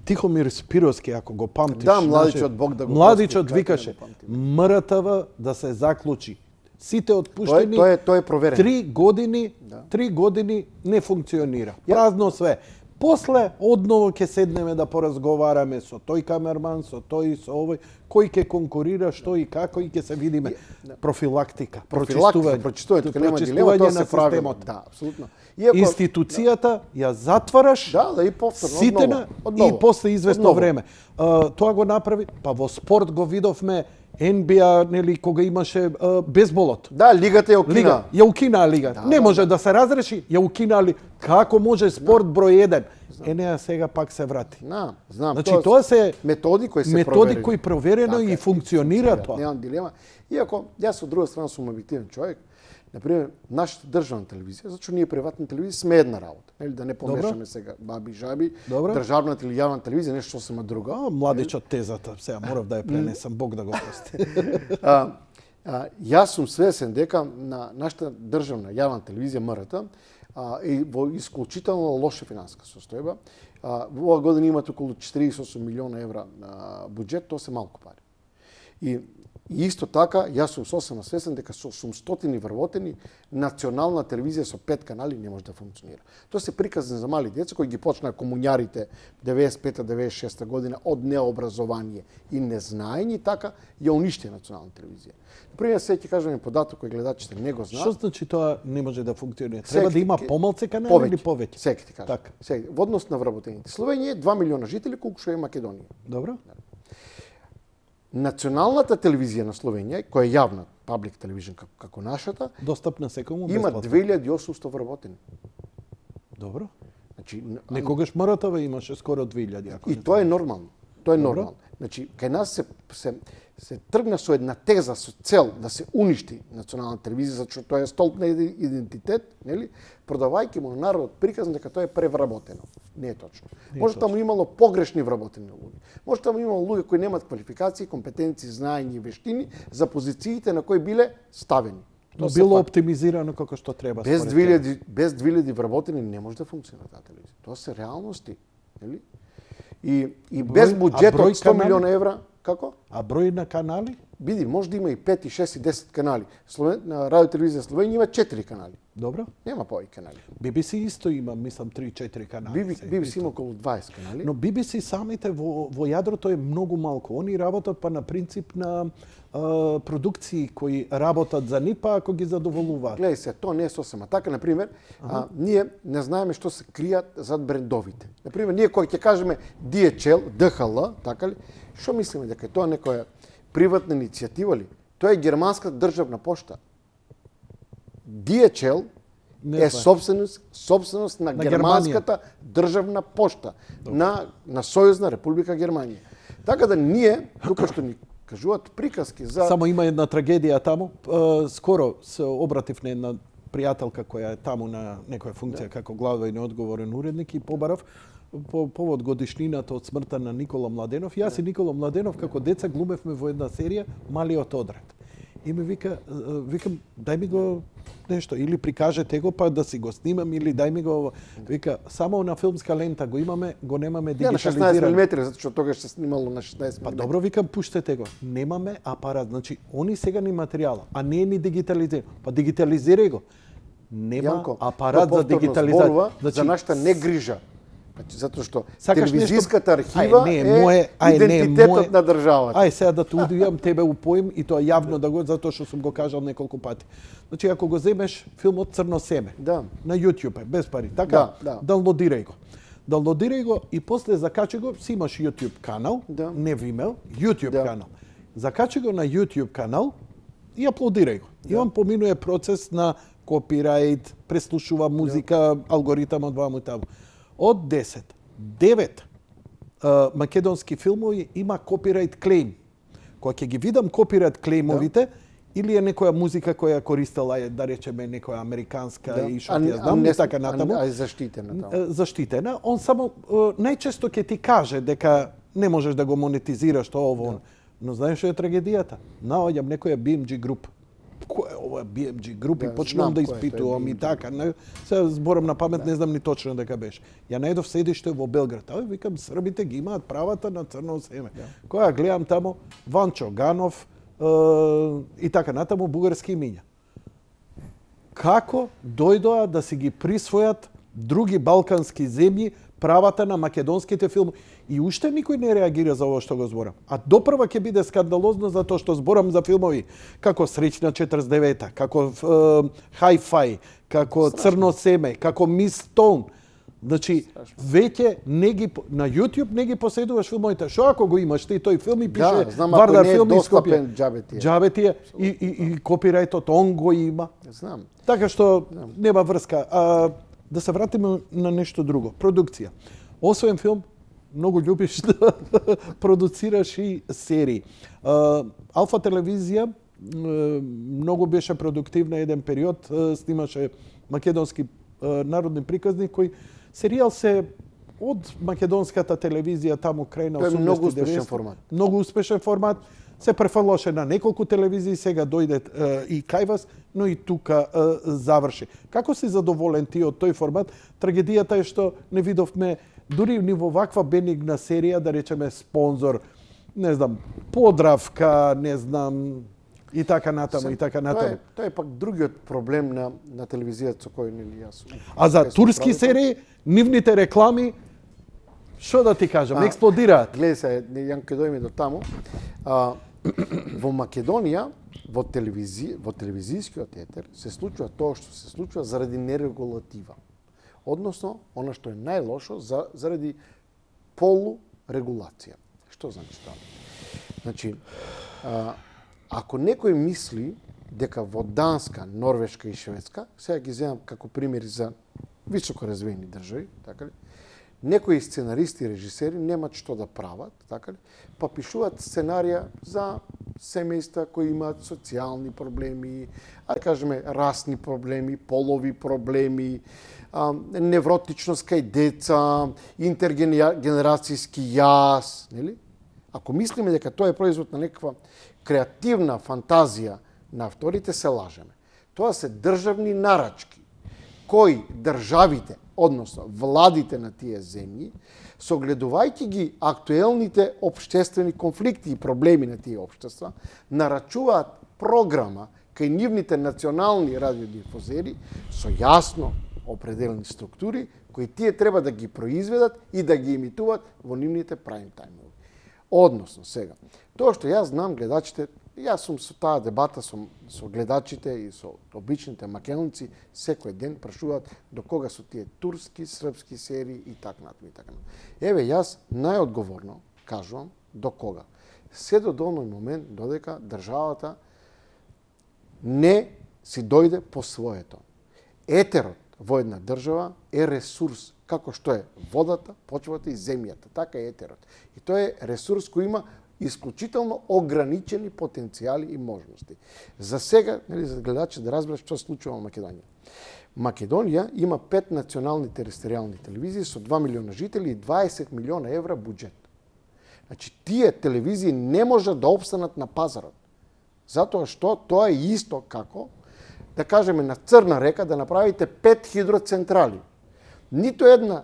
Тихомир Спировски, ако го памтиш, да, младичот Бог да го младичот викаше МРТВ да се заклучи. Сите отпуштени. Тоа е проверено. 3 години не функционира. Празно све. После одново ќе седнеме да поразговараме со тој камерман, со тој, со овој, кој ќе конкурира, што и како, и ќе се видиме. Профилактика, прочистување, тука нема дилема, тоа се прави. Да, апсолутно. Институцијата ја затвараш. Да, и повторно, сите и после известно време. Тоа го направи, па во спорт го видовме. NBA, нели, кога имаше бейсболот. Да, лигата ја укина. Ја укина лига. Не може да се разреши, ја укинали. Како може спорт број 1? Неа сега пак се врати. Знам. Значи тоа се методи кои се методи кои проверено и функционира тоа. Немам дилема. Иако јас од друга страна сум објективен човек. Например, нашата државна телевизија, зашто ние приватна телевизија сме една работа, нели, да не помешаме сега баби жаби, државната или јавна телевизија нешто сосема друго. Младичот тезата, сега морав да ја пренесам, Бог да го прости. Јас сум свесен дека на нашата државна јавна телевизија МРТ е во исклучително лоша финансиска состојба. Ова година имат околу 48 милиона евра буџет, тоа се малку пари. И И исто така, јас сум сосема свесен дека со 800 вработени, национална телевизија со 5 канали не може да функционира. Тоа се приказни за мали деца кои ги почнаа комуњарите 95-96 година од необразование и незнаење, така ја уништи национална телевизија. Например, сега ќе кажам податок кој гледачите не го знаат. Што значи тоа не може да функционира? Треба да има помалце канали или повеќе? Сега ќе ти кажам. Така. Сега, во однос на вработените. Словенија е 2 милиона жители, колку што е Македонија. Добро. Националната телевизија на Словенија, која е јавна, public television како нашата, достапна секому има бесплатно. 2800 вработени. Добро. Значи, Некогаш МРТВ имаше скоро 2000. Ако и тоа е нормално. Тоа е нормално. Значи, кај нас се тргна со една теза, со цел да се уништи национална телевизија, зашто тоа е столб на идентитет, нели? Продавајќи му на народот приказна дека тоа е превработено. Не е точно. Може таму имало погрешни вработени луѓе. Може таму имало луѓе кои немаат квалификации, компетенции, знаења и вештини за позициите на кои биле ставени. Но било оптимизирано како што треба. Без 2000 вработени не може да функционира таа телевизија. Тоа се реалности, нели? И без буџет од 100 милиона евра, како? А број на канали? Биди, може да има и 5, и 6, и 10 канали. На Радио телевизија Словенија има 4 канали. Добро. Нема повеќе канали. BBC исто има, мислам, 3-4 канали. BBC има околу 20 канали. Но BBC самите во јадрото е многу малку. Они работат па на принцип на продукции кои работат за нив, па ако ги задоволуваат. Гледај се, тоа не е сосема така. Например, ние не знаеме што се кријат зад брендовите. Например, ние кој ќе кажеме DHL, DHL, така ли, што мислиме дека тоа некоја приватна иницијатива ли? Тоа е германска државна пошта. DHL е собственост на германската државна пошта на Сојузна република Германија. Така да ние, тука што ни кажуваат приказки за... Само има една трагедија таму. Скоро се обратив на една пријателка која е таму на некоја функција како главен и неодговорен уредник и побарав по повод годишнината од смртта на Никола Младенов. Јас и Никола Младенов како деца глумевме во една серија Малиот одред. И ми викам, дај ми го нешто, или прикажете го па да си го снимам, или дај ми го... Вика, само на филмска лента го имаме, го немаме дигитализирано. На 16 мм, затоа тогаш се снимало на 16 мм. Па добро, викам, пуштете го. Немаме апарат, значи, они сега ни материјала, а не е ни дигитализирано. Па дигитализирај го. Нема апарат за дигитализација. Значи, за нашата негрижа. Значи, затоа што телевизиската архива е идентитетот на државата. Ај, сега да те удивам, тебе упоим и тоа јавно да го, затоа што сум го кажал неколку пати. Значи, ако го земеш филмот Црно семе, на YouTube, без пари, така, даунлодирај го. Даунлодирај го и после закачи го, си имаш YouTube канал, не Vimeo, YouTube канал. Закачи го на YouTube канал и аплодирај го. И он поминува процес на копирајт, преслушува музика, алгоритамот ваму таму. Од 10, 9 македонски филмови има копирајт клейм. Кога ќе ги видам копирајт клеймовите, или е некоја музика која користела, да речеме, некоја американска и што ја знам, и така натаму. А заштитена таму. Заштитена. Он само најчесто ќе ти каже дека не можеш да го монетизираш тоа ово. Но знаеш што е трагедијата? Наоѓам некоја BMG груп. Кој е ова BMG груп и почнам да испитувам и така. Сега зборам на памет, не знам ни точно дека беше. Ја најдов седиште во Белград. А викам, србите ги имаат правата на Црно семе. Која гледам таму, Ванчо Ганов и така натаму бугарски имиња. Како дојдоа да си ги присвојат други балкански земји правата на македонските филми? И уште никој не реагира за ово што го зборам. А допрва ќе биде скандалозно затоа што зборам за филмови како Среќна 49-та, како Hi-Fi, како Црно семе, како Мис Стоун. Значи, веќе не ги на YouTube не ги поседуваш филмовите. Што ако го имаш ти тој филм и пише Вардар филм и Скопје. Џабе ти е и копирајтот он го има. Знам. Така што нема врска. Да се вратиме на нешто друго. Продукција. Освен филм, многу љубиш да продуцираш и серии. Алфа телевизија многу беше продуктивна еден период, снимаше македонски народни приказни кои серијал се од македонската телевизија таму крај на 80-90. Многу успешен формат. Многу успешен формат. Се префрлаше на неколку телевизии, сега дојде и кај вас, но и тука заврши. Како си задоволен ти од тој формат? Трагедијата е што не видовме дури ни во ваква бенигна серија, да речеме спонзор, не знам, Подравка, не знам, и така натаму, и така натаму. Тоа е пак другиот проблем на телевизијата со кој нели јас. А за турски серии, нивните реклами, што да ти кажам, експлодираат. Гледај се, ја ќе дојме до таму. Во Македонија, во телевизискиот етер се случува тоа што се случува заради нерегулатива. Односно, она што е најлошо заради полурегулација. Што значи тоа? Значи, ако некој мисли дека во Данска, Норвешка и Шведска, сега ги земам како примери за високо развиени држави, така ли? Некои сценаристи и режисери немаат што да прават, така ли? Па пишуваат сценарија за семејства кои имаат социјални проблеми, да кажеме расни проблеми, полови проблеми, невротичност кај деца, интергенерацијски јаз, нели? Ако мислиме дека тоа е производ на некаква креативна фантазија на авторите, се лажеме. Тоа се државни нарачки, кои државите, односно владите на тие земји, согледувајќи ги актуелните општествени конфликти и проблеми на тие општества, нарачуваат програма кај нивните национални радиодифузери со јасно определени структури, кои тие треба да ги произведат и да ги имитуваат во нивните прайм тајмови. Односно, сега, тоа што јас знам гледачите, јас сум со таа дебата со гледачите и со обичните македонци, секој ден прашуваат до кога се тие турски, српски серии и така натаму и така натаму. Еве, јас најодговорно кажувам до кога. Се до оној момент додека државата не си дојде по своето. Етерот во една држава е ресурс, како што е водата, почвата и земјата. Така е етерот. И тоа е ресурс кој има исклучително ограничени потенцијали и можности. За сега, нели, за гледачи да разберат што се случува во Македонија. Македонија има 5 национални тересторијални телевизии со 2 милиона жители и 20 милиона евра буџет. Значи, тие телевизии не можат да опстанат на пазарот. Затоа што тоа е исто како, да кажеме, на Црна река да направите 5 хидроцентрали. Нито една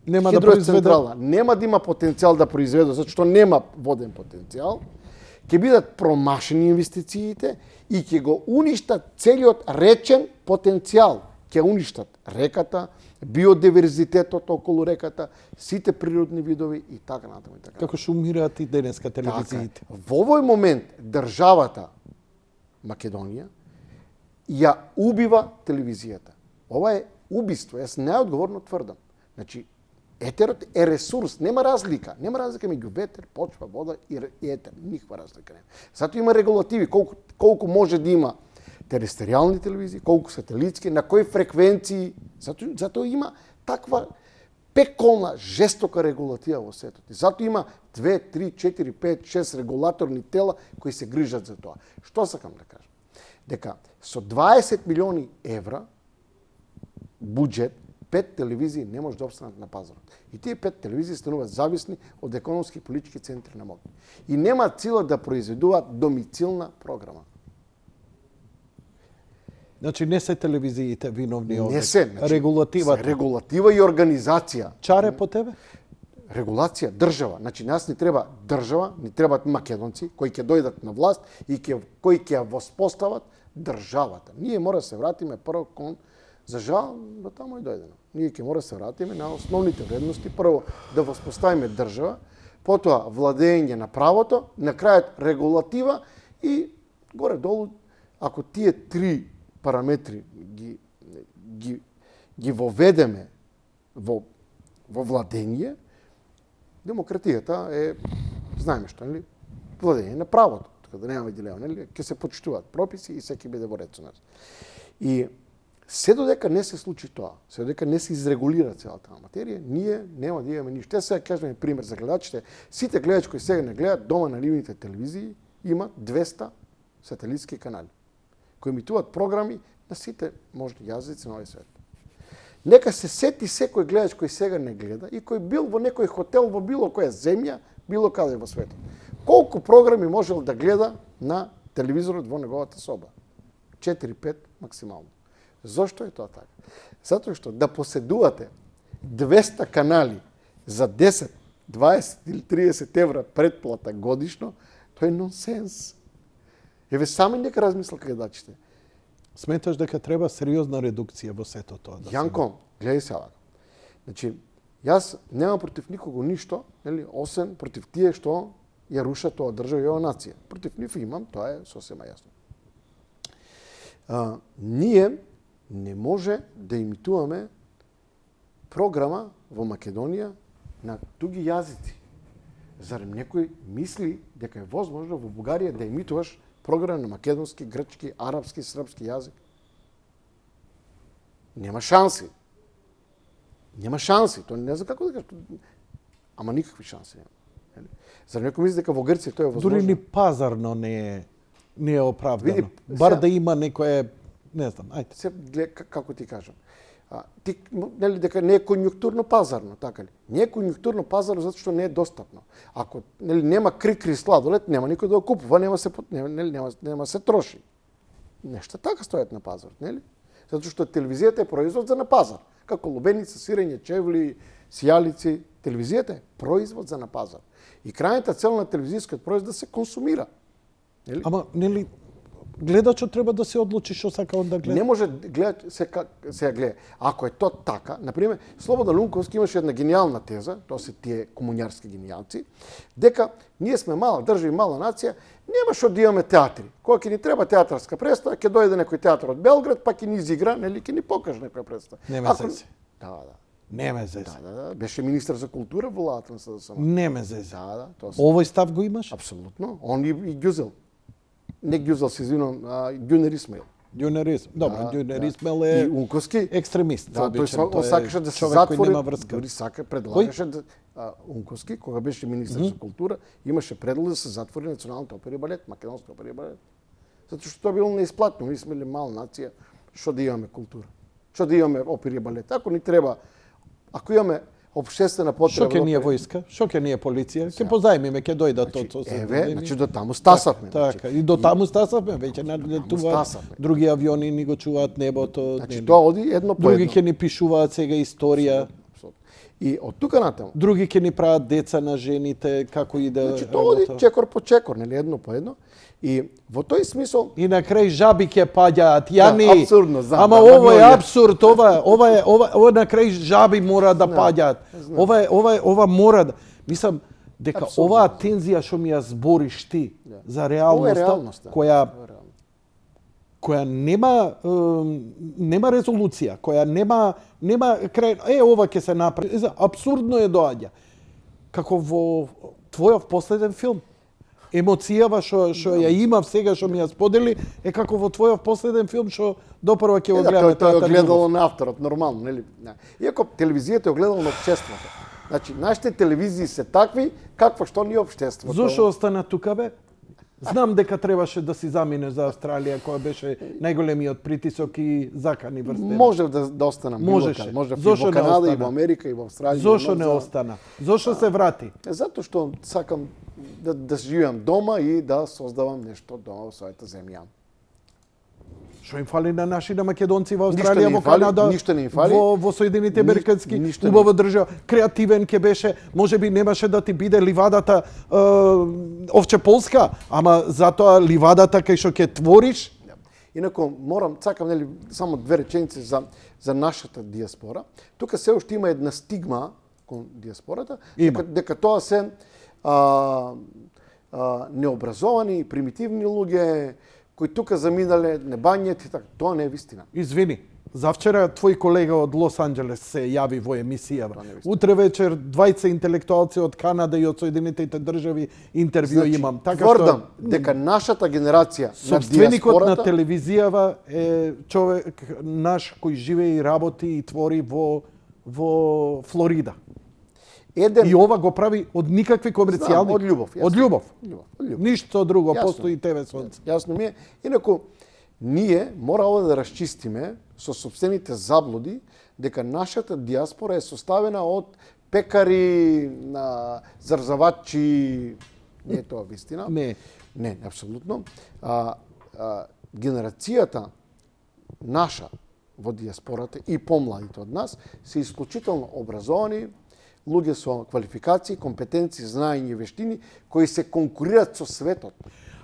хидроцентрала нема да има потенцијал да произведе, зашто нема воден потенцијал, ќе бидат промашени инвестициите и ќе го уништат целиот речен потенцијал. Ќе уништат реката, биодиверзитетот околу реката, сите природни видови и така натаму и така. Како што умираат и денеска телевизиите. Така, во овој момент државата Македонија ја убива телевизијата. Ова е убиство, јас најодговорно тврдам. Значи, етерот е ресурс, нема разлика. Нема разлика меѓу ветер, почва, вода и етер. Никаква разлика нема. Затоа има регулативи, колку може да има тересторијални телевизии, колку сателитски, на кои фреквенции. Затоа има таква пеколна, жестока регулатива во светот. Затоа има 2, 3, 4, 5, 6 регулаторни тела кои се грижат за тоа. Што сакам да кажам? Дека со 20 милиони евра буџет, 5 телевизии не може да опстанат на пазарот. И тие 5 телевизии стануваат зависни од економски и политички центри на моќ. И немаат сила да произведуваат домицилна програма. Значи не се телевизиите виновни овде. Не се. Значи, регулативата. Регулатива и организација. Чаре по тебе? Регулација, држава. Значи, нас ни треба држава, ни требаат македонци кои ќе дојдат на власт и кои ќе ја воспостават државата. Ние мора да се вратиме прво кон, за жал, до таму и дојдено. Ние ќе мора да се вратиме на основните вредности. Прво да воспоставиме држава, потоа владење на правото, на крајот регулатива и горе-долу, ако тие 3 параметри ги воведеме во владење, демократијата е, знаеме што, нели? Владење на правото, така да немаме дилема, нели? Ќе се почитуваат прописи и секој биде во ред со нас. И се додека не се случи тоа, се додека не се изрегулира целата материја, ние нема да имаме ништо. Сега кажеме пример за гледачите. Сите гледачи кои сега не гледат дома на нивните телевизии има 200 сателитски канали кои емитуваат програми на сите можни јазици на овој свет. Нека се сети секој гледач кој сега не гледа и кој бил во некој хотел во било која земја, било каде во светот. Колку програми можел да гледа на телевизорот во неговата соба? 4-5 максимално. Зошто е тоа така? Затоа што да поседувате 200 канали за 10 20 или 30 евра предплата годишно, тоа е нонсенс. Еве сами нека размислат гледачите. Сметаш дека треба сериозна редукција во сето тоа? Да Јанко, гледај сега. Значи, јас немам против никого ништо, нели, освен против тие што ја рушат тоа држава и оваа нација. Против нив имам, тоа е сосема јасно. Ние не може да имитуваме програма во Македонија на туги јазици. Зарем некој мисли дека е возможно во Бугарија да имитуваш програма на македонски, грчки, арапски, српски јазик? Нема шанси. Нема шанси. Тоа не знам како да кажам. Ама никакви шанси нема. Зар некој мисли дека во Грција тоа е возможно? Дури ни пазарно не е оправдано. Види, Бар сега- да има некое, не знам, ајде. Се како ти кажам. Ти нели дека не е конјунктурно пазарно, така ли? Не е конјунктурно пазарно затоа што не е достапно. Ако нели нема крикри сладолед, нема никој да го купува, нема се троши. Нешта така стојат на пазарот, нели? Затоа што телевизијата е производ за на пазар. Како лубеница, сирење, чевли, сијалици, телевизијата е производ за на пазар. И крајната цел на телевизијскиот производ да се консумира. Нели? Ама, нели, гледачот треба да се одлучи што сака он да гледа. Не може гледач сега гледа. Ако е тоа така, на пример, Слободан Лунковски имаше една гениална теза, тоа се тие комуњарски генијалци, дека ние сме мала држава и мала нација, нема што да имаме театри. Кога ќе ни треба театарска представа, ќе дојде некој театар од Белград, па ќе ни изигра, нели ќе ни покаже некоја представа. Неме зезе. Да. Неме зезе. Да. Беше министар за култура во владата на СДСМ. Неме зезе. Да, тоа се. Овој став го имаш? Апсолутно. Он и Ѓузел. Не Ѓузел, се извинувам, Ѓунер Исмаил. Ѓунер Исмаил. Добро, Да, Ѓунер да. Исмаил е И Унковски. екстремист. Да, обичен. тој сакаше да се човек кој затвори. нема врска. Дори предлагаше да Унковски, кога беше министар за култура, имаше предлог да се затвори Националната опера и балет, Македонска опера и балет. Затоа што тоа било неисплатно. Ние сме мала нација, што да имаме култура? Што да имаме опера и балет? Ако ни треба, ако имаме општествена потреба... Што ќе ни е војска? Што ќе ни е полиција? Ќе позајмиме, ќе дојдат тоа. Еве, значи до таму стасавме. Така, и до таму стасавме, веќе налетуваат стасавме. други авиони, ни го чуваат небото. Значи нели. тоа оди едно по Други едно. ќе ни пишуваат сега историја. И од тука натаму. Други ќе ни прават деца на жените, како иде Значи тоа оди работа. чекор по чекор, нели едно по едно. И во тој смисол И на крај жаби ќе паѓаат, јани. Да, апсурдно, знам, Ама да, ово е многу е. апсурд, ова на крај жаби мора да паѓаат. Ова мора да... Мислам дека Апсурдно. оваа тензија што ми ја збориш ти за Ова е реалноста, реалноста. која нема резолуција, која нема крај, ова ќе се направи. Апсурдно е доаѓа. Како во твојов последен филм. Емоцијава што ја имав сега што ми ја сподели е како во твојов последен филм што допрва ќе го Да, гледаме тоа е Театар огледало Љубов. на авторот, нормално, нели? Да. Иако телевизијата е огледало на општеството. Значи, нашите телевизии се такви, какво што ни е општеството. Зошто остана тука бе? Знам дека требаше да си замине за Австралија, која беше најголемиот притисок и закани врз тебе. Може да останам. Можеше. Може Зошто во не Канада и остана? во Америка и во Австралија. Зошто не остана? Зошто се врати? Затоа што сакам да живеам дома и да создавам нешто дома во својата земја. Што им фали на нашите македонци во Ништо Австралија, не им во фали, Канада, ништо не им фали. во Соединените Американски, ништо не. убава држава, креативен ќе беше, можеби немаше да ти биде ливадата овче полска, ама затоа ливадата кај што ќе твориш. Инаку сакам нели само две реченици за нашата диаспора. Тука се уште има една стигма кон диаспората, дека тоа се необразовани, примитивни луѓе кои тука заминале небањет и така. Тоа не е вистина. Извини, завчера твој колега од Лос Анџелес се јави во емисијава. Утре вечер двајца интелектуалци од Канада и од Соединетите држави интервју имам. Така тврдам што дека нашата генерација на собственикот на диаспората телевизијава е човек наш кој живее и работи и твори во Флорида. еден И ова го прави од никакви комерцијални... од љубов, јасно. Од љубов. Од љубов. Ништо друго, Јасно. постои ТВ Сонце. Јасно ми е. Инаку, ние мора ова да расчистиме со собствените заблуди дека нашата диаспора е составена од пекари, зарзавачи, не е тоа вистина. Не. Не, апсолутно. Генерацијата наша во диаспората и помладите од нас се исклучително образовани, луѓе со квалификации, компетенции, знаење и вештини кои се конкурираат со светот.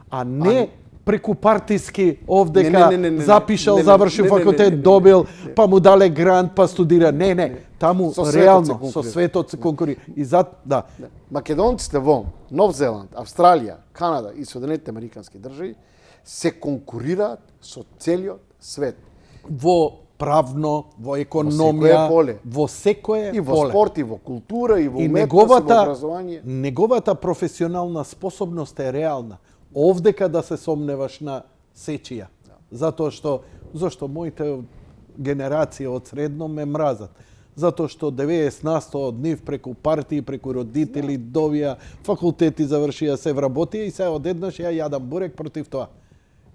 А не преку партиски овдека запишал, завршил факултет, добил, па му дале грант, па студира. Не. Таму реално со светот се конкурира. И да. Македонците во Нов Зеланд, Австралија, Канада и Соединетите Американски држави се конкурираат со целиот свет. Во правно, во економија, во секое поле. И во спорт, и во култура, и во уметност, и во образование. Неговата професионална способност е реална. Овдека да се сомневаш на сечија. Зашто моите генерација од средно ме мразат. Затоа што 90% од нив преку партии, преку родители, довија, факултети завршија, се вработија и се одеднаш ја јадам бурек против тоа.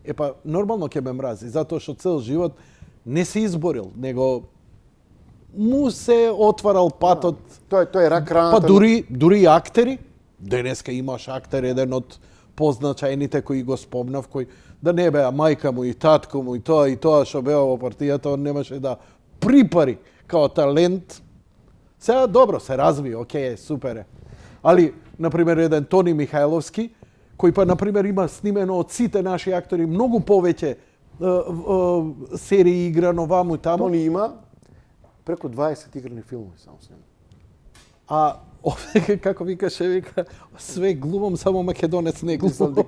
Епа, нормално ќе ме мрази, затоа што цел живот не се изборил, него му се отварал патот. Тој е рак раната. Па дури актери, денеска имаш актер еден од позначајните кои го спомнав, кој да не беа мајка му и татко му и тоа што беа во партијата, он немаше да припари као талент. Сега добро се разви, окей, супер е. Али, например, еден Тони Михајловски, кој па, например, има снимено од сите наши актори многу повеќе серии играно ваму и таму. Тони има преку 20 играни филмови само снима. А како вика, све глумам, само македонец не глумам.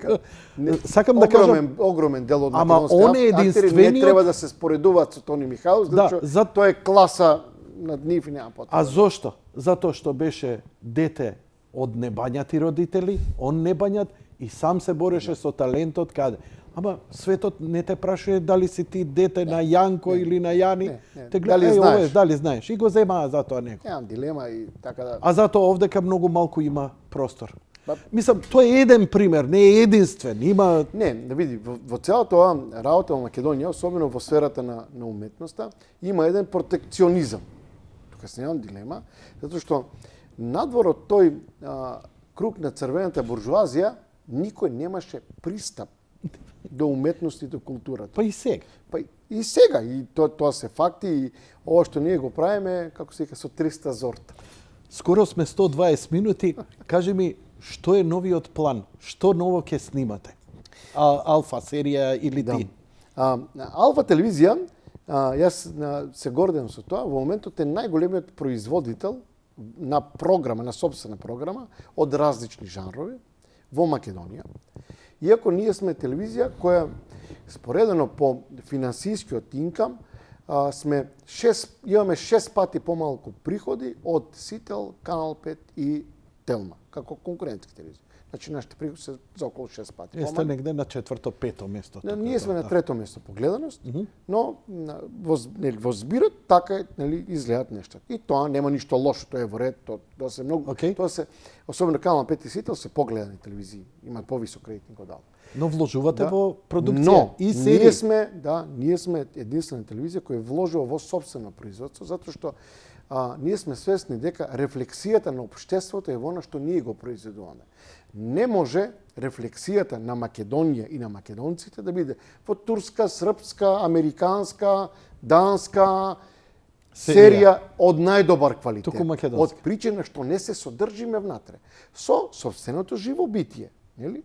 Сакам да кажам, огромен дел од македонските актери не треба да се споредуваат со Тони Михајловски, затоа тоа е класа над нив и нема потреба. А зошто? Затоа што беше дете од небањати родители, он небањат и сам се бореше со талентот каде. Ама светот не те прашува дали си ти дете на Јанко или на Јани. Те гледа, дали знаеш. И го земаа затоа него. Немам дилема и така да. А затоа овдека многу малку има простор. Мислам, тоа е еден пример, не е единствен. Има... Не, да види, во целата ова работа во Македонија, особено во сферата на уметноста, има еден протекционизам. Тука се немам дилема, затоа што надвор од тој круг на црвената буржуазија, никој немаше пристап до уметност и до културата. Па и сега. И сега, и тоа се факти, и ова што ние го правиме, како се вика, со 300 зорта. Скоро сме 120 минути. Кажи ми, што е новиот план? Што ново ќе снимате? Алфа серија или ти? Алфа телевизија, јас се гордам со тоа, во моментот е најголемиот производител на програма, на собствена програма, од различни жанрови во Македонија. Иако ние сме телевизија која, споредено по финансискиот инкам, имаме 6 пати помалку приходи од Сител, Канал 5 и Телма, како конкурентски телевизии. Значи, нашите приходи се за околу 6 пати. Сте негде на 4-5 место. Ние сме на 3-то место по гледаност, но во збирот така изгледат нешта. И тоа нема ништо лошо, тоа е во ред, тоа се многу, тоа се, особено Канал 5 и Сител, се погледани телевизии, имаат повисок рейтинг од Алфа. Но вложувате во продукција и серии. Ние сме единствена телевизија која вложува во собствено производство, затоа што ние сме свесни дека рефлексијата на општеството е во она што ние го произведуваме. Не може рефлексијата на Македонија и на македонците да биде во турска, српска, американска, данска серија од најдобар квалитет. Од причина што не се содржиме внатре. Со собственото живобитие, нели?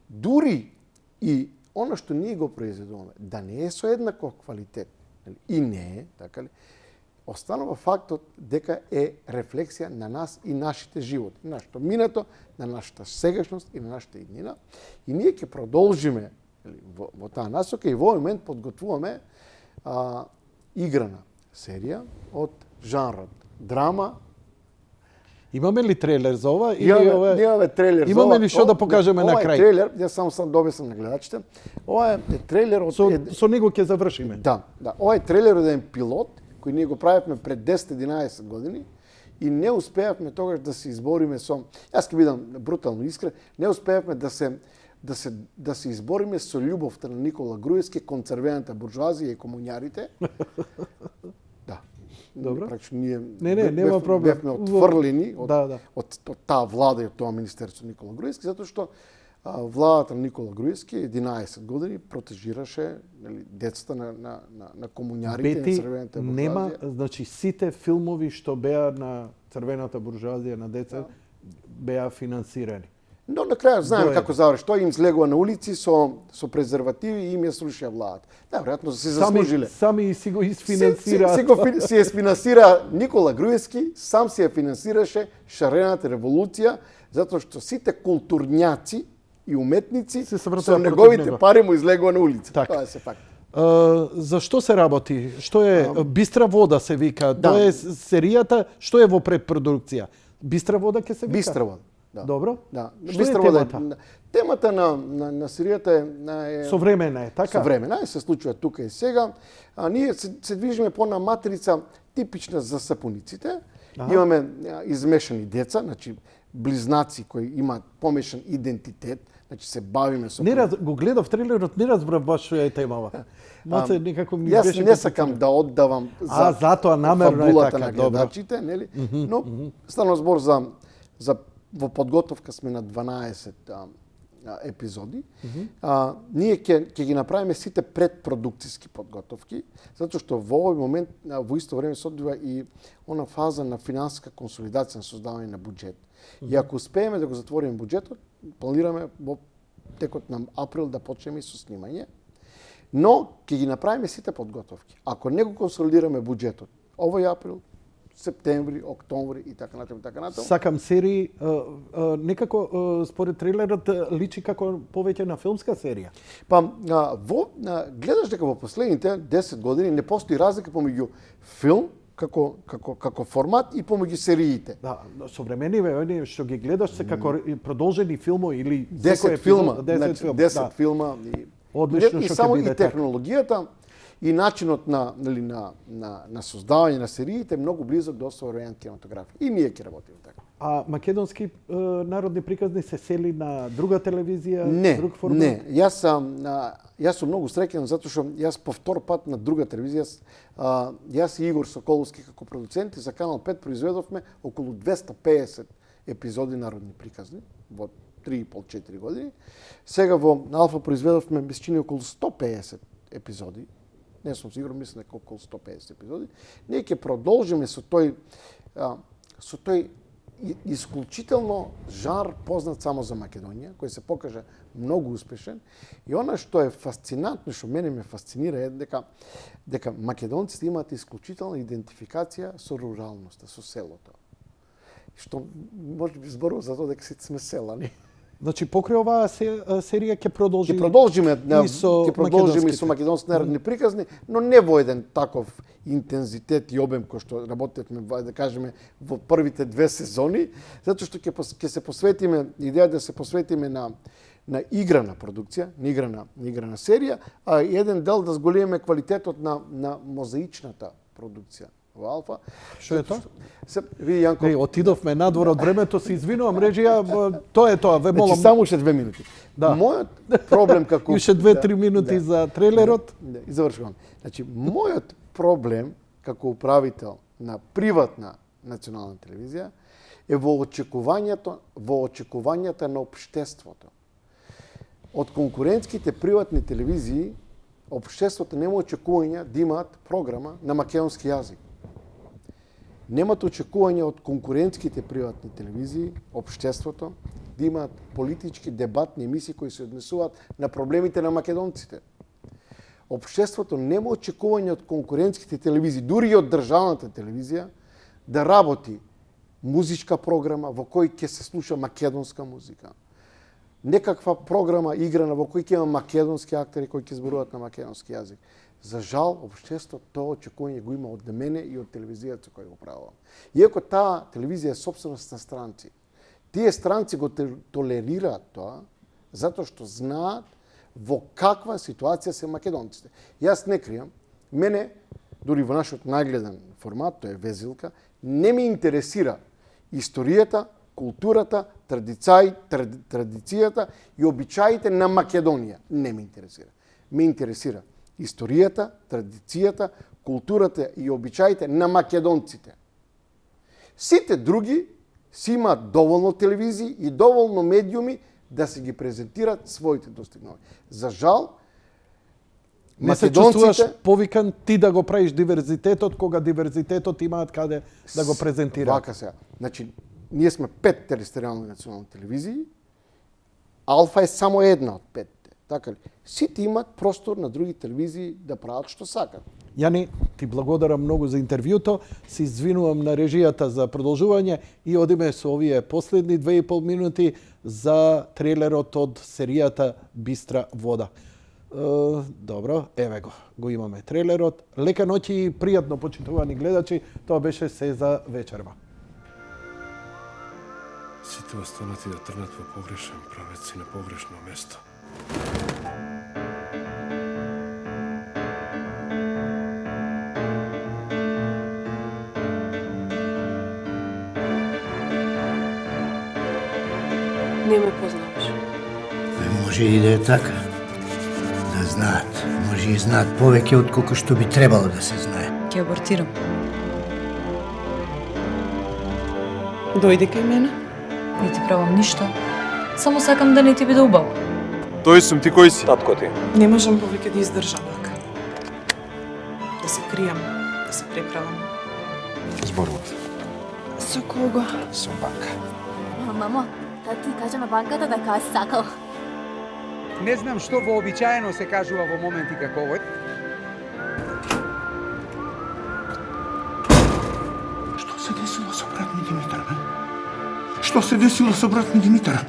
Дури и она што ние го произведуваме, да не е со еднаков квалитет, нели? И не е, така ли? Останува фактот дека е рефлексија на нас и нашите животи, нашето минато, на нашата сегашност и на нашата иднина. И ние ќе продолжиме во таа насока и во момент подготвуваме играна серија од жанрот драма. Имаме ли трейлер за ова? Имаме трейлер за ова. Имаме ли што да покажеме на крај? Ова е трейлер, јас само добесам на гледачите. Ова е трейлер од... Со него ќе завршиме. Да. Ова е трейлер од еден пилот, кој ние го правевме пред 10-11 години и не успеавме тогаш да се избориме со... Јас ќе бидам брутално искрен, не успеавме да се избориме со љубовта на Никола Груевски кон црвената буржуазија и комуњарите. Да. Добро. Прачу ние нема проблем. Бевме отфрлени од таа влада и од тоа министерство Никола Груевски, затоа што владата на Никола Груевски 11 години протежираше децата на комуњарите на црвената буржуазија. Нема, значи сите филмови што беа на црвената буржуазија на деца беа финансирани. Но на крај знаеме Дојде. како заврши. Тој им слегува на улици со презервативи и им ја срушија владата. Да, веројатно се заслужиле. Сами си го изфинансираат. Си ја финансира Никола Груевски, сам си ја финансираше шарената револуција, затоа што сите културњаци и уметници Се совртаа со против неговите него. пари му излегува на улица. Така. Тоа е се факт. За што се работи? Што е Бистра вода се вика? Да. Тоа е серијата, што е во предпродукција? Бистра вода ќе се вика? Бистра вода. Да. Добро. Да. Што Бистра е вода темата? Темата на серијата е Современа е, така? Современа е, се случува тука и сега. Ние се движиме по на матрица типична за сапуниците. Имаме измешани деца, значи близнаци кои имаат помешан идентитет, значи се бавиме со Го гледав трейлерот, не разбрав баш што е темава. Малце некако ми Јас беше не сакам да оддавам за затоа намерно е фабулата така, на добро. гледачите, нели? Но станува збор за во подготовка сме на 12 епизоди. Ние ќе ги направиме сите предпродукциски подготовки, затоа што во овој момент во исто време се одвива и она фаза на финансиска консолидација, на создавање на буџет. И ако успееме да го затвориме буџетот, планираме во текот на април да почнеме и со снимање. Но ќе ги направиме сите подготовки. Ако не го консолидираме буџетот овој април, септември, октомври и така натаму, така натаму. Сакам серии, некако според трейлерот личи како повеќе на филмска серија. Па гледаш дека во последните 10 години не постои разлика помеѓу филм како формат и помеѓу сериите. Да, современи оние што ги гледаш се како продолжени филмови или 10 филма, 10 филма и Одлично и што само ќе и биде така. технологијата и начинот на создавање на сериите е многу близок до современата кинематографија. И ние ќе работиме така. А македонски народни приказни се сели на друга телевизија, друг формат? Не, јас сум многу среќен затоа што јас по втор пат на друга телевизија, јас и Игор Соколовски како продуценти за Канал 5 произведовме околу 250 епизоди народни приказни во 3,5-4 години. Сега во Алфа произведовме мисличини околу 150 епизоди. Не сум сигурен, мислам дека околу 150 епизоди. Ние ќе продолжиме со тој исклучително жар познат само за Македонија, кој се покажа многу успешен. И она што е фасцинантно, што мене ме фасцинира е дека македонците имаат исклучителна идентификација со руралноста, со селото. Што може би зборува за тоа дека сите сме селани. Значи покрај оваа серија ќе продолжи. Ќе продолжиме и со македонски народни приказни, но не во еден таков интензитет и обем кој што работевме, да кажеме, во првите 2 сезони, затоа што ќе се посветиме, идеја да се посветиме на играна продукција, на играна серија, а еден дел да зголемиме квалитетот на мозаичната продукција во Алфа. Што е тоа? Ви, Јанко, отидовме надвор од времето, се извинувам, режија, тоа е тоа, ве молам. Значи, само уште 2 минути. Да. Мојот проблем како... Уште 2-3 минути за трейлерот. И завршувам. Значи, мојот проблем како управител на приватна национална телевизија е во очекувањата на општеството. Од конкурентските приватни телевизии, општеството нема очекувања да имаат програма на македонски јазик. Немат очекување од конкурентските приватни телевизии, општеството, да имаат политички дебатни емисии кои се однесуваат на проблемите на македонците. Општеството нема очекување од конкурентските телевизии, дури и од државната телевизија, да работи музичка програма во кој ќе се слуша македонска музика. Некаква програма играна во кој ќе има македонски актери кои ќе зборуваат на македонски јазик. За жал, општеството тоа очекување го има од мене и од телевизијата која го правам. Иако таа телевизија е сопственост на странци, тие странци го толерираат тоа, затоа што знаат во каква ситуација се македонците. Јас не кријам, мене, дури во нашиот најгледан формат, тоа е Везилка, не ми интересира историјата, културата, традицијата и обичаите на Македонија. Не ме интересира. Ме интересира историјата, традицијата, културата и обичаите на македонците. Сите други си имаат доволно телевизии и доволно медиуми да се ги презентират своите достигнувања. За жал, Не се чувствуваш повикан ти да го правиш диверзитетот, кога диверзитетот имаат каде да го презентираат. Вака сега. Значи, ние сме 5 територијални национални телевизии, Алфа е само една од 5. Така ли? Сите имаат простор на други телевизии да прават што сакат. Јани, ти благодарам многу за интервјуто, се извинувам на режијата за продолжување и одиме со овие последни 2,5 минути за трейлерот од серијата Бистра вода. Добро, еве го имаме трейлерот. Лека ноќ и пријатно, почитувани гледачи, тоа беше се за вечерва. Сите останати да трнат во погрешен правец и на погрешно место. Не ме познаваш. Може и да е така. Да знаат. Може и знаат повеќе од колку што би требало да се знае. Ќе абортирам. Дојди кај мене. Не ти правам ништо. Само сакам да не ти биде убаво. Тој сум, ти кој си? Татко ти. Не можам повеќе да издржам вака. Да се кријам, да се преправам. Зборувате. Со кого? Со банка. Мамо, тати кажа на банката дека сакал. Не знам што вообичаено се кажува во моменти како овој. Што се десило со брат ми Димитар, бе? Што се десило со брат ми Димитар?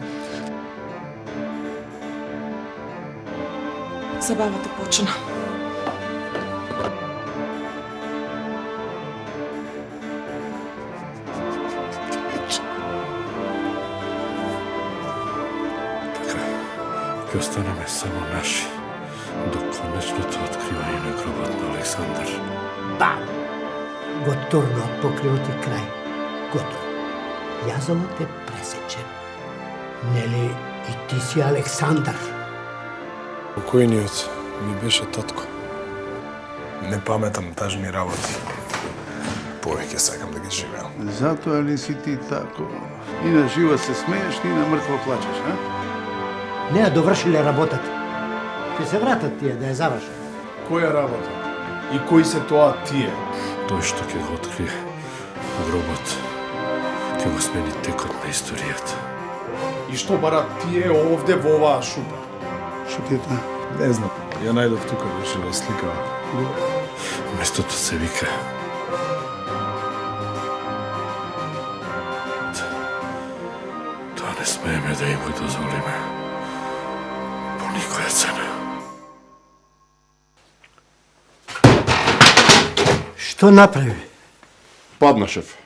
Забавата почна. Ќе останеме само наши до конечното откривање на гробот на Александар. Ба! Го турна од покривот и крај. Готово. Јазово те пресече. Нели и ти си Александар? Покојниот ми беше татко. Не паметам тажни работи. Повеќе сакам да ги живеам. Затоа ли си ти тако? И на жива се смееш, и на мртво плачеш, а? Не ја довршиле работата. Ќе се вратат тие да ја завршат. Која работа? И кои се тоа тие? Тој што ќе го открие гробот, ќе го смени текот на историјата. И што барат тие овде во оваа шупа? Што ти е тоа? Не знам. Ја најдов тука беше во слика. Местото се вика тоа не смееме да им го дозволиме. По никоја цена. Што направи? Падна, шеф.